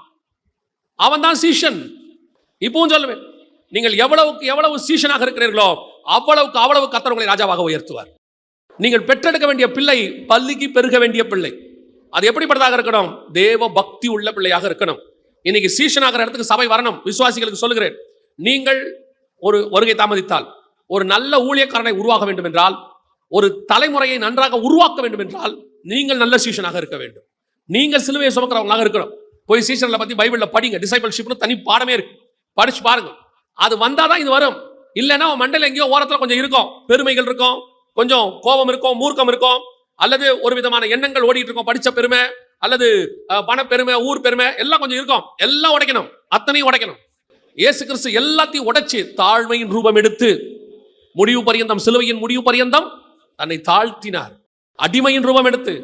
அவன் தான் சீஷன். இப்பவும் சொல்லுவேன், நீங்கள் எவ்வளவு சீஷனாக இருக்கிறீர்களோ அவ்வளவு கர்த்தர் உங்களை ராஜாவாக உயர்த்துவார். நீங்கள் பெற்றெடுக்க வேண்டிய பிள்ளை பல்லிக்கு பெருக வேண்டிய பிள்ளை. அது எப்படிப்பட்டதாக இருக்கணும்? தேவ பக்தி உள்ள பிள்ளையாக இருக்கணும். இன்னைக்கு சீஷனாகிற இடத்துக்கு சபை வரணும். விசுவாசிகளுக்கு சொல்லுகிறேன், நீங்கள் ஒரு வருகை தாமதித்தால், ஒரு நல்ல ஊழியக்காரனை உருவாக வேண்டும் என்றால், ஒரு தலைமுறையை நன்றாக உருவாக்க வேண்டும் என்றால், நீங்கள் நல்ல சீஷனாக இருக்க வேண்டும். நீங்கள் சிலுவையை சுமக்கிறவங்களாக இருக்கணும். போய் சீஷன்களை பத்தி பைபிள்ல படிங்க. டிசைபிள்ஷிப்னு தனி பாடமே இருக்கு, படிச்சு பாருங்க. அது வந்தாதான் இது வரும். இல்லைன்னா மண்டையில் எங்கேயோ ஓரத்தில் கொஞ்சம் இருக்கும், பெருமைகள் இருக்கும், கொஞ்சம் கோபம் இருக்கும், மூர்க்கம் இருக்கும், அல்லது ஒரு விதமான எண்ணங்கள் ஓடிட்டு இருக்கும். படிச்ச பெருமை அல்லது பண பெருமை, ஊர் பெருமை எல்லாம் கொஞ்சம் இருக்கும். எல்லாம் உடைக்கணும், அத்தனையும் உடைக்கணும். இயேசு கிறிஸ்து எல்லாத்தையும் உடைச்சு தாழ்மையின் ரூபம் எடுத்து முடிவு பரியந்தம், சிலுவையின் முடிவு பரியந்தம் தன்னை தாழ்த்தினார். அடிமையின் ரூபம் எடுத்து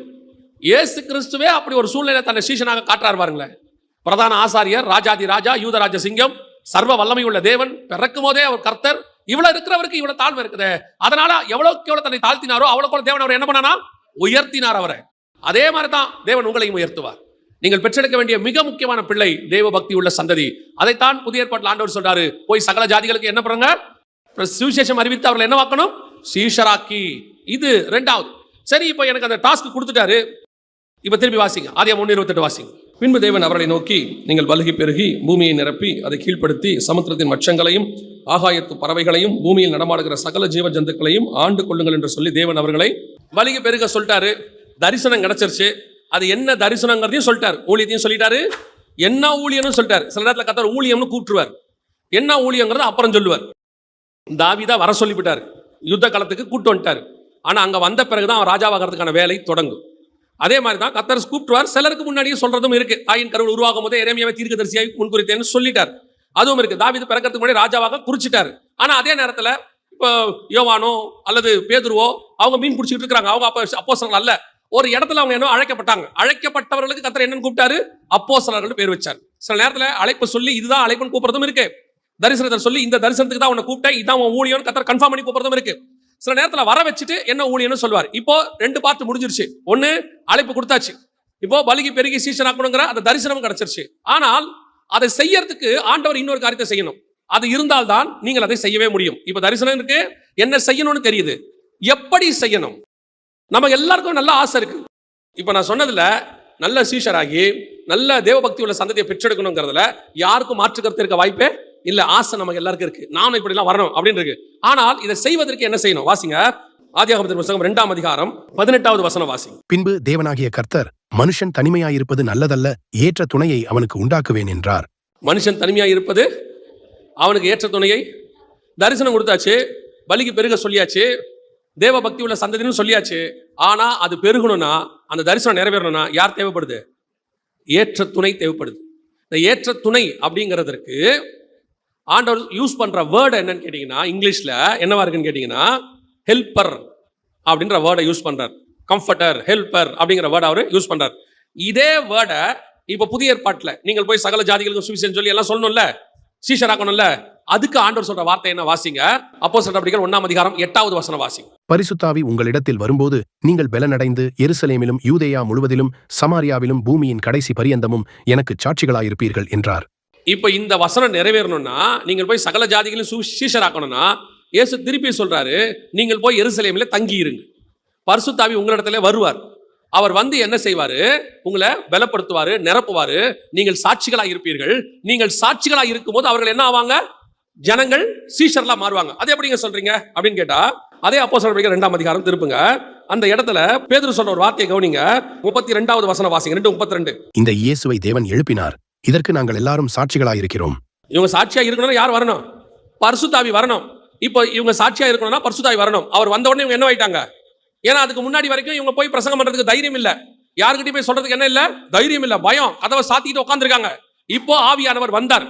இயேசு கிறிஸ்துவே அப்படி ஒரு சூழ்நிலை தன்னை சீஷனாக காட்டுறார் பாருங்களேன். பிரதான ஆசாரியர், ராஜாதி ராஜா, யூதராஜ சிங்கம், சர்வ வல்லமை உள்ள தேவன், பிறக்கும் போதே அவர் கர்த்தர். இவ்வளவு இருக்கிறவருக்கு இவ்வளவு தாழ்மை இருக்குது. அதனால எவ்வளவு தன்னை தாழ்த்தினாரோ அவ்வளவு தேவன் அவர் என்ன பண்ணானா? உயர்த்தினார் அவரை. அதே மாதிரிதான் தேவன் உங்களையும் உயர்த்துவார். நீங்கள் பெற்றெடுக்க வேண்டிய மிக முக்கியமான பிள்ளை தேவ பக்தி உள்ள சந்ததி. அதைத்தான் புதிய ஏற்பாட்டில் ஆண்டவர் சொல்றாரு, போய் சகல ஜாதிகளுக்கு என்ன பண்ணுங்க? சுவிசேஷம் அறிவித்து அவர்களை என்ன வாக்கணும்? சீஷராக்கி. இது இரண்டாவது. சரி, இப்போ எனக்கு அந்த டாஸ்க் கொடுத்துட்டாரு. இப்ப திருப்பி வாசிங்க, ஆதியாகமம் 1:28 வாசிங்க. பின்பு தேவன் அவர்களை நோக்கி, நீங்கள் பலுகி பெருகி பூமியை நிரப்பி அதை கீழ்ப்படுத்தி சமுத்திரத்தின் மச்சங்களையும் ஆகாயத்து பறவைகளையும் பூமியில் நடமாடுகிற சகல ஜீவ ஜந்துக்களையும் ஆண்டு கொள்ளுங்கள் என்று சொல்லி தேவன் அவர்களை பலுகி பெருக சொல்லிட்டாரு. தரிசனம் கிடைச்சிருச்சு. அது என்ன தரிசனங்கிறதையும் சொல்லிட்டாரு, ஊழியத்தையும் சொல்லிட்டாரு, என்ன ஊழியம்னு சொல்லிட்டாரு. சில நேரத்தில் கர்த்தர் ஊழியம்னு கூப்பிட்டுருவார், என்ன ஊழியங்கிறத அப்புறம் சொல்லுவார். தாவீதை வர சொல்லிவிட்டார், யுத்த காலத்துக்கு கூப்பிட்டு வந்துட்டார். ஆனா அங்க வந்த பிறகுதான் அவன் ராஜாவாகிறதுக்கான வேலை தொடங்கும். அதே மாதிரி தான் கர்த்தர் கூப்பிட்டுவார். சிலருக்கு முன்னாடியே சொல்றதும் இருக்கு. தாயின் கருவில் உருவாகும் போதே எரேமியாவை தீர்க்கதரிசியாய் முன்குறித்தேன்னு சொல்லிட்டார். அதுவும் இருக்கு. தாவீது பிறக்கிறதுக்கு முன்னாடி ராஜாவாக குறிச்சிட்டாரு. ஆனா அதே நேரத்துல இப்போ யோவானோ அல்லது பேதுருவோ அவங்க மீன் பிடிச்சிட்டு இருக்காங்க. அவங்க அப்போஸ்தலர்கள் அல்ல. ஒரு இடத்துல அவங்க என்ன அழைக்கப்பட்டாங்க. அழைக்கப்பட்டவர்களுக்கு கர்த்தர் என்னன்னு கூப்பிட்டாரு? அப்போஸ்தலர்கள் பேர் வச்சார். சில நேரத்துல அழைப்பு சொல்லி இதுதான் அழைப்புன்னு கூப்பிடுறதும் இருக்கு. தரிசனத்தை சொல்லி இந்த தரிசனத்துக்கு தான் உன்னை கூப்பிட்டேன், இதான் உன் ஊழியம் கர்த்தர் கன்ஃபார்ம் பண்ணி கூப்பிடுறதும் இருக்கு. சில நேரத்தில் வர வச்சுட்டு என்ன ஊழியன்னு சொல்வார். இப்போ 2 பார்ட் முடிஞ்சிருச்சு. ஒன்னு அழைப்பு கொடுத்தாச்சு, இப்போ பலுகி பெருகி சீஷனாக்கணுங்கிற அந்த தரிசனம் கிடைச்சிருச்சு. ஆனால் அதை செய்யறதுக்கு ஆண்டவர் இன்னொரு காரியத்தை செய்யணும். அது இருந்தால்தான் நீங்கள் அதை செய்யவே முடியும். இப்போ தரிசனம் இருக்கு, என்ன செய்யணும்னு தெரியுது, எப்படி செய்யணும்? நம்ம எல்லாருக்கும் நல்ல ஆசை இருக்கு. இப்போ நான் சொன்னதுல நல்ல சீஷராகி நல்ல தேவபக்தி உள்ள சந்ததியை பெற்றெடுக்கணுங்கிறதுல யாருக்கும் மாற்று கருத்து இருக்க வாய்ப்பே இல்ல. ஆசை நமக்கு எல்லாருக்கும் இருக்கு, நானும் இப்படி எல்லாம் வரணும் அப்படின்னு இருக்கு. ஆனால் இதை செய்வதற்கு என்ன செய்யணும்? வாசிங்க, ஆதியாகமத்தின் புத்தகம் 2ஆம் அதிகாரம் 18வது வசனம் வாசிங்க. பின்பு தேவனாகிய கர்த்தர், மனுஷன் தனிமையாயிருப்பது நல்லதல்ல, ஏற்ற துணையை அவனுக்கு உண்டாக்குவேன் என்றார். மனுஷன் தனிமையாயிருப்பது அவனுக்கு ஏற்ற துணையை. தரிசனம் கொடுத்தாச்சு, பலிக்கு பெருக சொல்லியாச்சு, தேவ பக்தி உள்ள சந்ததின்னு சொல்லியாச்சு. ஆனா அது பெருகணும்னா, அந்த தரிசனம் நிறைவேறணும்னா யார் தேவைப்படுது? ஏற்ற துணை தேவைப்படுது. இந்த ஏற்ற துணை அப்படிங்கிறதுக்கு ஆண்டவர் யூஸ் பண்ற வேர்டு என்னன்னு கேட்டீங்கன்னா, இங்கிலீஷ்ல என்னவா இருக்குன்னு கேட்டீங்கன்னா, ஹெல்பர் அப்படின்ற வேர்டை யூஸ் பண்றார். கம்ஃபர்டர், ஹெல்பர் அப்படிங்கிற வேர்டை அவர் யூஸ் பண்றார். இதே வேர்டை இப்ப புதிய ஏற்பாட்டில் நீங்கள் போய் சகல ஜாதிகளுக்கு சுவிசேஷம் சொல்லி எல்லாம் சொல்லணும்ல, சீஷராக்கணும்ல, அதுக்கு ஆண்டவர் சொல்ற வார்த்தை என்ன? வாசிங்க, அப்போஸ்தலர் நடபடிகள் 1ஆம் அதிகாரம் 8வது வசனம் வாசிங்க. பரிசுத்தாவி உங்களிடத்தில் வரும்போது நீங்கள் பெலனடைந்து எருசலேமிலும் யூதேயா முழுவதிலும் சமாரியாவிலும் பூமியின் கடைசி பரியந்தமும் எனக்கு சாட்சிகளாயிருப்பீர்கள் என்றார். இப்ப இந்த வசனம் நிறைவேறணும்னா, நீங்கள் போய் சகல ஜாதிகளையும் சீஷராக்கணும்னா இயேசு திருப்பி சொல்றாரு, நீங்கள் போய் எருசலேமிலே தங்கி இருங்க, பரிசுத்த ஆவி உங்களிடத்துல வருவார். அவர் வந்து என்ன செய்வாரு? உங்களை பலப்படுத்துவாரு, நிரப்புவாரு, நீங்கள் சாட்சிகளா இருப்பீர்கள். நீங்கள் சாட்சிகளா இருக்கும்போது அவர்கள் என்ன ஆவாங்க? ஜனங்கள் சீஷர்களா மாறுவாங்க. அது எப்படிங்க சொல்றீங்க அப்படின்னு கேட்டா, அதே அப்போஸ்தலர் 2ஆம் அதிகாரம் திருப்புங்க. அந்த இடத்துல பேதுரு சொல்ற ஒரு வார்த்தையை கவனிங்க. 32வது வசனம் வாசிங்க. 2:32. இந்த இயேசுவை தேவன் எழுப்பினார், இதற்கு நாங்கள் எல்லாரும் சாட்சிகளாயிருக்கிறோம். இவங்க சாட்சியா இருக்கணும்னா யார் வரணும்? பரிசுத்த ஆவி வரணும். இப்போ இவங்க சாட்சியா இருக்கணும்னா பரிசுத்த ஆவி வரணும். அவர் வந்த உடனே இவங்க என்ன ஆயிட்டாங்க? ஏன்னா அதுக்கு முன்னாடி வரைக்கும் இவங்க போய் பிரசங்கம் பண்றதுக்கு தைரியம் இல்ல, யாருக்கிட்டையும் போய் சொல்றதுக்கு என்ன இல்ல, தைரியம் இல்ல, பயம், கதவை சாத்திட்டு உட்கார்ந்திருக்காங்க. இப்போ ஆவியானவர் வந்தார்.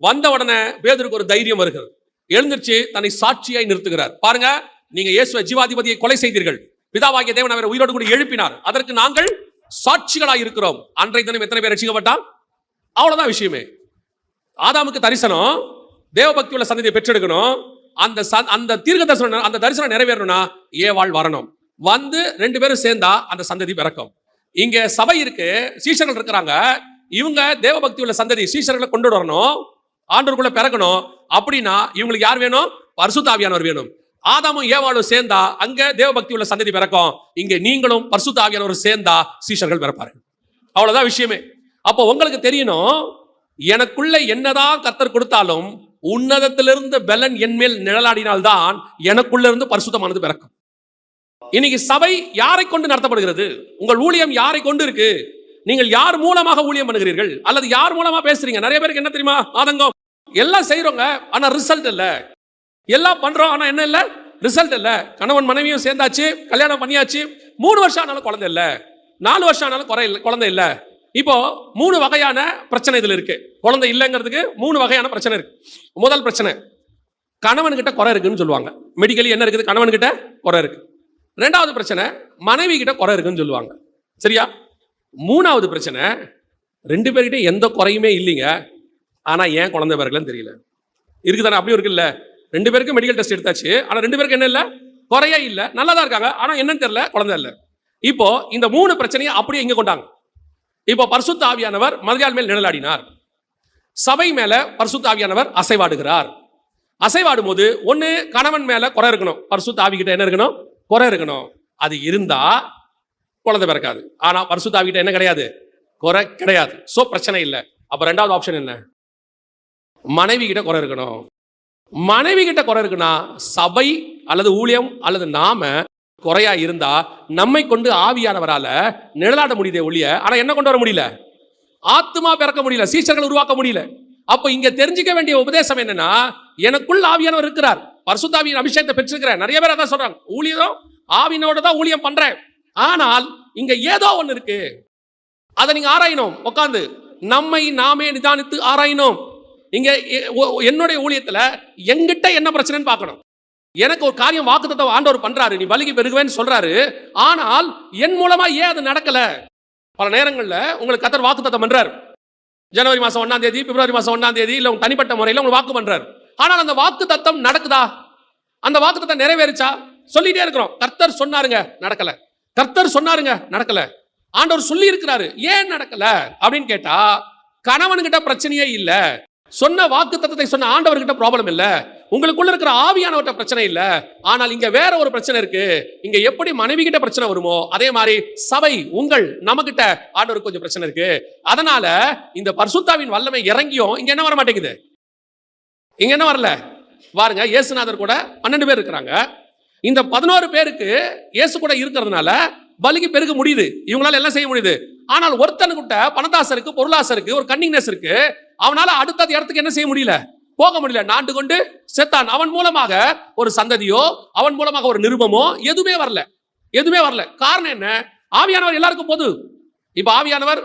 வந்த உடனே பேதுருக்கு ஒரு தைரியம் வருகிறது. எழுந்திருச்சு தன்னை சாட்சியாய் நிறுத்துகிறார். பாருங்க, நீங்க இயேசுவை ஜீவாதிபதியை கொலை செய்தீர்கள், பிதாவாகிய தேவன் அவரை உயிரோடு கூட எழுப்பினார், அதற்கு நாங்கள் சாட்சிகளாய் இருக்கிறோம். அன்றைய தினம் எத்தனை பேர் ரட்சிக்கப்பட்டான்? அவ்வளவுதான் விஷயமே. ஆதாமுக்கு தரிசனம், தேவபக்தி உள்ள சந்ததியை பெற்றெடுக்கணும். அந்த தீர்க்க தரிசனம், அந்த தரிசனம் நிறைவேறணும்னா ஏவாள் வரணும். வந்து 2 பேரும் சேர்ந்தா அந்த சந்ததி பிறக்கும். இங்க சபை இருக்கு, சீஷர்கள் இருக்கிறாங்க. இவங்க தேவபக்தி உள்ள சந்ததி சீஷர்களை கொண்டு வரணும், ஆண்டவருக்குள்ள பிறக்கணும். அப்படின்னா இவங்களுக்கு யார் வேணும்? பரிசுத்த ஆவியானவர் வேணும். ஆதாமும் ஏவாளும் சேர்ந்தா அங்க தேவபக்தி உள்ள சந்ததி பிறக்கும். இங்க நீங்களும் பரிசுத்த ஆவியானவர் சேர்ந்தா சீஷர்கள் பிறப்பார்கள். அவ்வளவுதான் விஷயமே. அப்போ உங்களுக்கு தெரியணும், எனக்குள்ள என்னதான் கர்த்தர் கொடுத்தாலும் உன்னதத்திலிருந்து பலன் என்மேல் நிழலாடினால்தான் எனக்குள்ள இருந்து பரிசுத்தமானது பிறக்கும். இன்னைக்கு சபை யாரை கொண்டு நடத்தப்படுகிறது? உங்கள் ஊழியம் யாரை கொண்டு இருக்கு? நீங்கள் யார் மூலமாக ஊழியம் பண்ணுகிறீர்கள், அல்லது யார் மூலமா பேசுறீங்க? நிறைய பேருக்கு என்ன தெரியுமா ஆதங்கம்? எல்லாம் செய்யறோங்க, ஆனா ரிசல்ட் இல்ல. எல்லாம் பண்றோம், ஆனா என்ன இல்ல? ரிசல்ட் இல்ல. கணவன் மனைவியும் சேர்ந்தாச்சு, கல்யாணம் பண்ணியாச்சு, 3 வருஷம் ஆனாலும் குழந்தை இல்ல, 4 வருஷம் ஆனாலும் குழந்தை இல்ல. இப்போ 3 வகையான பிரச்சனை இதுல இருக்கு. குழந்தை இல்லைங்கிறதுக்கு 3 வகையான பிரச்சனை இருக்கு. முதல் பிரச்சனை, கணவன்கிட்ட குறை இருக்குன்னு சொல்லுவாங்க. மெடிக்கலி என்ன இருக்குது? கணவன்கிட்ட குறை இருக்கு. 2வது பிரச்சனை, மனைவி கிட்ட குறை இருக்குன்னு சொல்லுவாங்க. சரியா? 3வது பிரச்சனை, 2 பேர்கிட்ட எந்த குறையுமே இல்லைங்க, ஆனா ஏன் குழந்தை பிறகுலன்னு தெரியல. இருக்குதானே? அப்படியும் இருக்குல்ல. 2 பேருக்கும் மெடிக்கல் டெஸ்ட் எடுத்தாச்சு, ஆனா 2 பேருக்கு என்ன இல்ல? குறையே இல்ல, நல்லா தான் இருக்காங்க, ஆனா என்னன்னு தெரியல, குழந்தை இல்ல. இப்போ இந்த 3 பிரச்சனையை அப்படியே இங்க கொண்டாங்க. இப்போ பரிசுத்த ஆவியானவர் மரியாள் மேல் நிழலாடினார், சபை மேல பரிசுத்த ஆவியானவர் அசைவாடுகிறார். அசைவாடும் போது ஒண்ணு கணவன் மேல குறை இருக்கணும், பரிசுத்த ஆவிகிட்ட என்ன இருக்கணும்? குறை இருக்கணும். அது இருந்தா குழந்தை பிறக்காது. ஆனா பரிசுத்த ஆவிகிட்ட என்ன கிடையாது? குறை கிடையாது. சோ பிரச்சனை இல்லை. அப்ப 2வது ஆப்ஷன் என்ன? மனைவி கிட்ட குறை இருக்கணும். மனைவி கிட்ட குறை இருக்குன்னா சபை அல்லது ஊழியம் அல்லது நாம குறையா இருந்தா நம்மை கொண்டு ஆவியானவரால நிழலாட முடியுதே ஒழிய, ஆனா என்ன கொண்டு வர முடியல? ஆத்துமா பிறக்க முடியல, சீஷர்கள் உருவாக்க முடியல. அப்ப இங்க தெரிஞ்சுக்க வேண்டிய உபதேசம் என்னன்னா, எனக்குள் ஆவியானவர் இருக்கிறார், பரிசுத்த ஆவியின் அபிஷேகத்தை பெற்றிருக்கிறேன். நிறைய பேர் அதான் சொல்றாங்க, ஊழியம் ஆவினோட தான் ஊழியம் பண்றேன். ஆனால் இங்க ஏதோ ஒண்ணு இருக்கு, அதை நீங்க ஆராயணும். உட்கார்ந்து நம்மை நாமே நிதானித்து ஆராயணும். இங்க என்னுடைய ஊழியத்துல எங்கிட்ட என்ன பிரச்சனைன்னு பார்க்கணும். எனக்கு ஒரு காரியம் வாக்குத்தத்தம் ஆண்டவர் பண்றாரு, நீ பலிக்கு பெருகுவேன்னு சொல்றாரு, ஆனால் என் மூலமா ஏன் அது நடக்கல? பல நேரங்கள்ல உங்களுக்கு கர்த்தர் வாக்குத்தத்தம் பண்றாரு, ஜனவரி மாசம் 1ஆம் தேதி, பிப்ரவரி மாசம் 1ஆம் தேதி, இல்ல உங்க தனிப்பட்ட முறையில் உங்களுக்கு வாக்கு பண்றாரு. ஆனால் அந்த வாக்கு தத்தம் நடக்குதா? அந்த வாக்கு தத்தம் நிறைவேறிச்சா? சொல்லிட்டே இருக்கிறோம், கர்த்தர் சொன்னாருங்க நடக்கல, கர்த்தர் சொன்னாருங்க நடக்கல, ஆண்டவர் சொல்லி இருக்கிறாரு ஏன் நடக்கல அப்படின்னு கேட்டா, கணவன்கிட்ட பிரச்சனையே இல்ல, சொன்ன வாக்கு தத்தத்தை சொன்ன ஆண்டவர்கிட்ட ப்ராப்ளம் இல்ல, உங்களுக்குள்ள இருக்கிற ஆவியானவர்கிட்ட பிரச்சனை இல்ல. ஆனால் இங்க வேற ஒரு பிரச்சனை இருக்கு. இங்க எப்படி மனைவி கிட்ட பிரச்சனை வருமோ அதே மாதிரி சபை நமக்கிட்ட ஆண்டவருக்கு கொஞ்சம் பிரச்சனை இருக்கு. அதனால இந்த பரிசுத்தாவின் வல்லமை இறங்கியும் இங்க என்ன வர மாட்டேங்குது? இங்க என்ன வரல பாருங்க. இயேசுநாதர் கூட 12 பேர் இருக்கிறாங்க. இந்த 11 பேருக்கு இயேசு கூட இருக்கிறதுனால பலிக்கு பெருக முடியுது, இவங்களால எல்லாம் செய்ய முடியுது. ஆனால் ஒருத்தனுக்கிட்ட பணத்தாசை இருக்கு, பொருளாசை இருக்கு, ஒரு கன்னிங்னஸ் இருக்கு, அவனால அடுத்த இடத்துக்கு என்ன செய்ய முடியல? போக முடியல. நாண்டு கொண்டு செத்தான். அவன் மூலமாக ஒரு சந்ததியோ, அவன் மூலமாக ஒரு நிருபமோ எதுவுமே வரல, எதுவுமே வரல. காரணம் என்ன? ஆவியானவர் எல்லாருக்கும் பொது. இப்ப ஆவியானவர்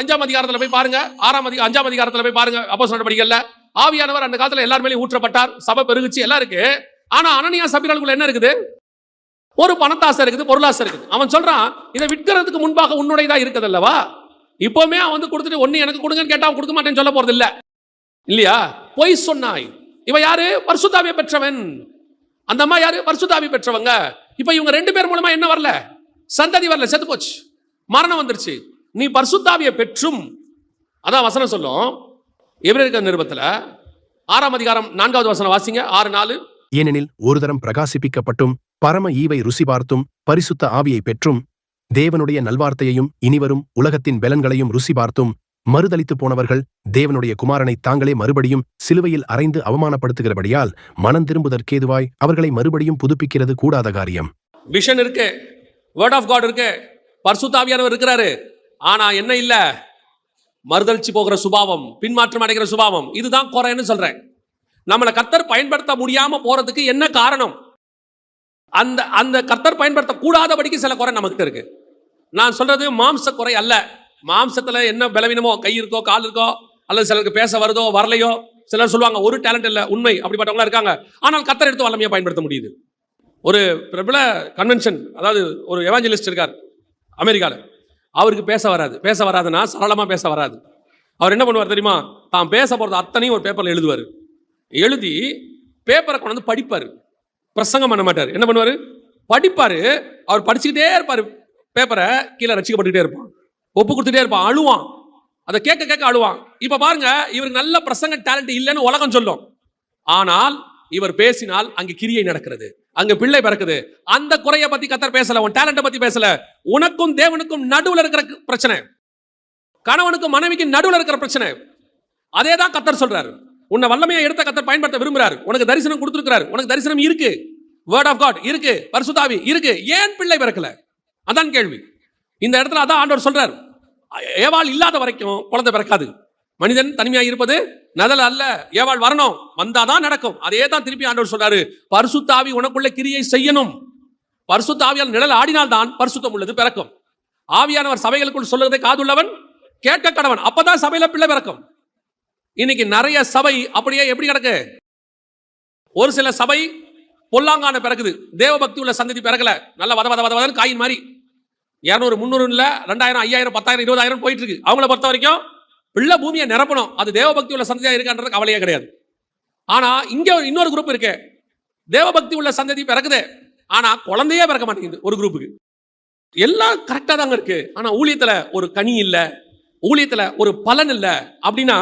5ஆம் அதிகாரத்துல போய் பாருங்க, 5ஆம் அதிகாரத்துல போய் பாருங்க, அப்போஸ்தலர் படிக்கல. ஆவியானவர் அந்த காலத்துல எல்லார் மேலயும் ஊற்றப்பட்டார், சபை பெருகுச்சு, எல்லாம் இருக்கு. ஆனா அனனியா சபீராளுக்குள்ள என்ன இருக்குது? ஒரு பணத்தாசை இருக்குது, பொருளாசை இருக்குது. அவன் சொல்றான், இதை விற்கிறதுக்கு முன்பாக உன்னுடையதா இருக்குது அல்லவா? இப்பவுமே அவன் வந்து கொடுத்துட்டு ஒன்னு எனக்கு கொடுங்கன்னு கேட்டா அவன் கொடுக்க மாட்டேன்னு சொல்ல போறது இல்ல, இல்லையா? பொய் சொன்னாய். இவ யாரு? பரிசுத்தாவியை பெற்றவன். அந்த அம்மா யாரு? பரிசுத்தாவி பெற்றவங்க. இப்ப இவங்க 2 பேர் மூலமா என்ன வரல? சந்ததி வரல, செத்து போச்சு, மரணம் வந்துருச்சு. நீ பரிசுத்தாவியை பெற்றும், அதான் வசனம் சொல்லும் எபிரேயர் நிருபத்துல 6ஆம் அதிகாரம் 4வது வசனம் வாசிங்க. 6:4. ஏனெனில் ஒரு தரம் பிரகாசிப்பிக்கப்பட்டும் பரம ஈவை ருசி பார்த்தும் பரிசுத்த ஆவியை பெற்றும் தேவனுடைய நல்வார்த்தையையும் இனிவரும் உலகத்தின் பெலன்களையும் ருசி பார்த்தும் மறுதலித்து போனவர்கள் தேவனுடைய குமாரனை தாங்களே மறுபடியும் சிலுவையில் அறைந்து அவமானப்படுத்துகிறபடியால் மனம் திரும்புதற்கேதுவாய் அவர்களை மறுபடியும் புதுப்பிக்கிறது கூடாத காரியம். விஷன் இருக்கு, வேர்ட் ஆஃப் காட் இருக்கு, பரிசுத்த ஆவியானவர் இருக்கிறாரு. ஆனா என்ன இல்ல? மறுதலிச்சு போகிற சுபாவம், பின்மாற்றம் அடைகிற சுபாவம். இதுதான் குறைன்னு சொல்றேன். நம்மளை கர்த்தர் பயன்படுத்த முடியாம போறதுக்கு என்ன காரணம்? அந்த அந்த கர்த்தர் பயன்படுத்த கூடாதபடிக்கு சில குறை நமக்கு இருக்கு. நான் சொல்றது மாம்ச குறை அல்ல. மாம்சத்துல என்ன பலவீனமோ, கை இருக்கோ கால் இருக்கோ, அல்லது சிலருக்கு பேச வருதோ வரலையோ, சிலர் சொல்லுவாங்க ஒரு டேலண்ட் இல்லை, உண்மை, அப்படிப்பட்டவங்களா இருக்காங்க. ஆனால் கர்த்தர் எடுத்து வல்லமையா பயன்படுத்த முடியுது. ஒரு பிரபல கன்வென்ஷன், அதாவது ஒரு எவாஞ்சலிஸ்ட் இருக்கார் அமெரிக்காவில். அவருக்கு பேச வராதுன்னா சரளமாக பேச வராது. அவர் என்ன பண்ணுவார் தெரியுமா? தான் பேச போகிறது அத்தனையும் ஒரு பேப்பரில் எழுதுவார். எழுதி பேப்பரை கொண்டு வந்து படிப்பார். பிரசங்கம் பண்ண மாட்டார். என்ன பண்ணுவார்? படிப்பார். அவர் படிச்சுக்கிட்டே இருப்பார். பேப்பரை கீழே ரசிக்கப்பட்டுக்கிட்டே இருப்பான், ஒப்பு கொடுத்துட்டே இருப்பான், அழுவான். அதை கேட்க கேட்க அழுவான். இப்போ பாருங்க, இவருக்கு நல்ல பிரசங்க டேலண்ட் இல்லைன்னு உலகம் சொல்லும். ஆனால் இவர் பேசினால் அங்கே கிரியை நடக்கிறது, அங்க பிள்ளை பிறக்குது. அந்த குறைய பத்தி கர்த்தர் பேசல, உன் டேலண்ட பத்தி பேசல. உனக்கும் தேவனுக்கும் நடுவுல இருக்கிற பிரச்சனை, கணவனுக்கும் மனைவிக்கும் நடுவுல இருக்கிற பிரச்சனை. அதே தான் கர்த்தர் சொல்றாரு. உன்னை வல்லமையை எடுத்த கர்த்தர் பயன்படுத்த விரும்புறாரு. உனக்கு தரிசனம் கொடுத்திருக்கிறார், உனக்கு தரிசனம் இருக்கு, வேர்ட் ஆஃப் காட் இருக்கு, பரிசுத்த ஆவி இருக்கு. ஏன் பிள்ளை பிறக்கல? அதான் கேள்வி. இந்த இடத்துல அதான் ஆண்டவர் சொல்றார். ஏவாள் இல்லாத வரைக்கும் குழந்தை பிறக்காது. மனிதன் தனிமையாக இருப்பது நதல் அல்ல, ஏவாள் வரணும், வந்தாதான் நடக்கும். அதே தான் திருப்பி ஆண்டவர் சொல்றாரு. பரிசுத்த ஆவி உனக்குள்ள கிரியை செய்யணும். பரிசுத்த ஆவியால் நிழல் ஆடினால்தான் பரிசுத்தம் உள்ளது பிறக்கும். ஆவியானவர் சபைகளுக்குள் சொல்லுவதை காதுள்ளவன் கேட்க கடவன். அப்பதான் சபையில பிள்ளை பிறக்கும். இன்னைக்கு நிறைய சபை அப்படியே எப்படி கிடக்கு? ஒரு சில சபை பொல்லாங்கான பிறகுது, தேவ பக்தி உள்ள சந்ததி பிறக்கல. நல்ல வத காயின் மாதிரி 200 300 இல்ல 2000 5000 10,000 20,000 போயிட்டு இருக்கு. அவங்கள பொறுத்த வரைக்கும் பிள்ளை பூமியை நிரப்பணும். அது தேவ பக்தி உள்ள சந்ததியா இருக்கான்றது கவலையே கிடையாது. ஆனா இங்க இன்னொரு குரூப் இருக்கு, தேவ பக்தி உள்ள சந்ததி பிறக்குது, ஆனா குழந்தையே பிறக்க மாட்டேங்குது. ஒரு குரூப்புக்கு எல்லாம் கரெக்டா தாங்க இருக்கு, ஆனா ஊழியத்துல ஒரு கனி இல்ல, ஊழியத்துல ஒரு பலன் இல்ல. அப்படின்னா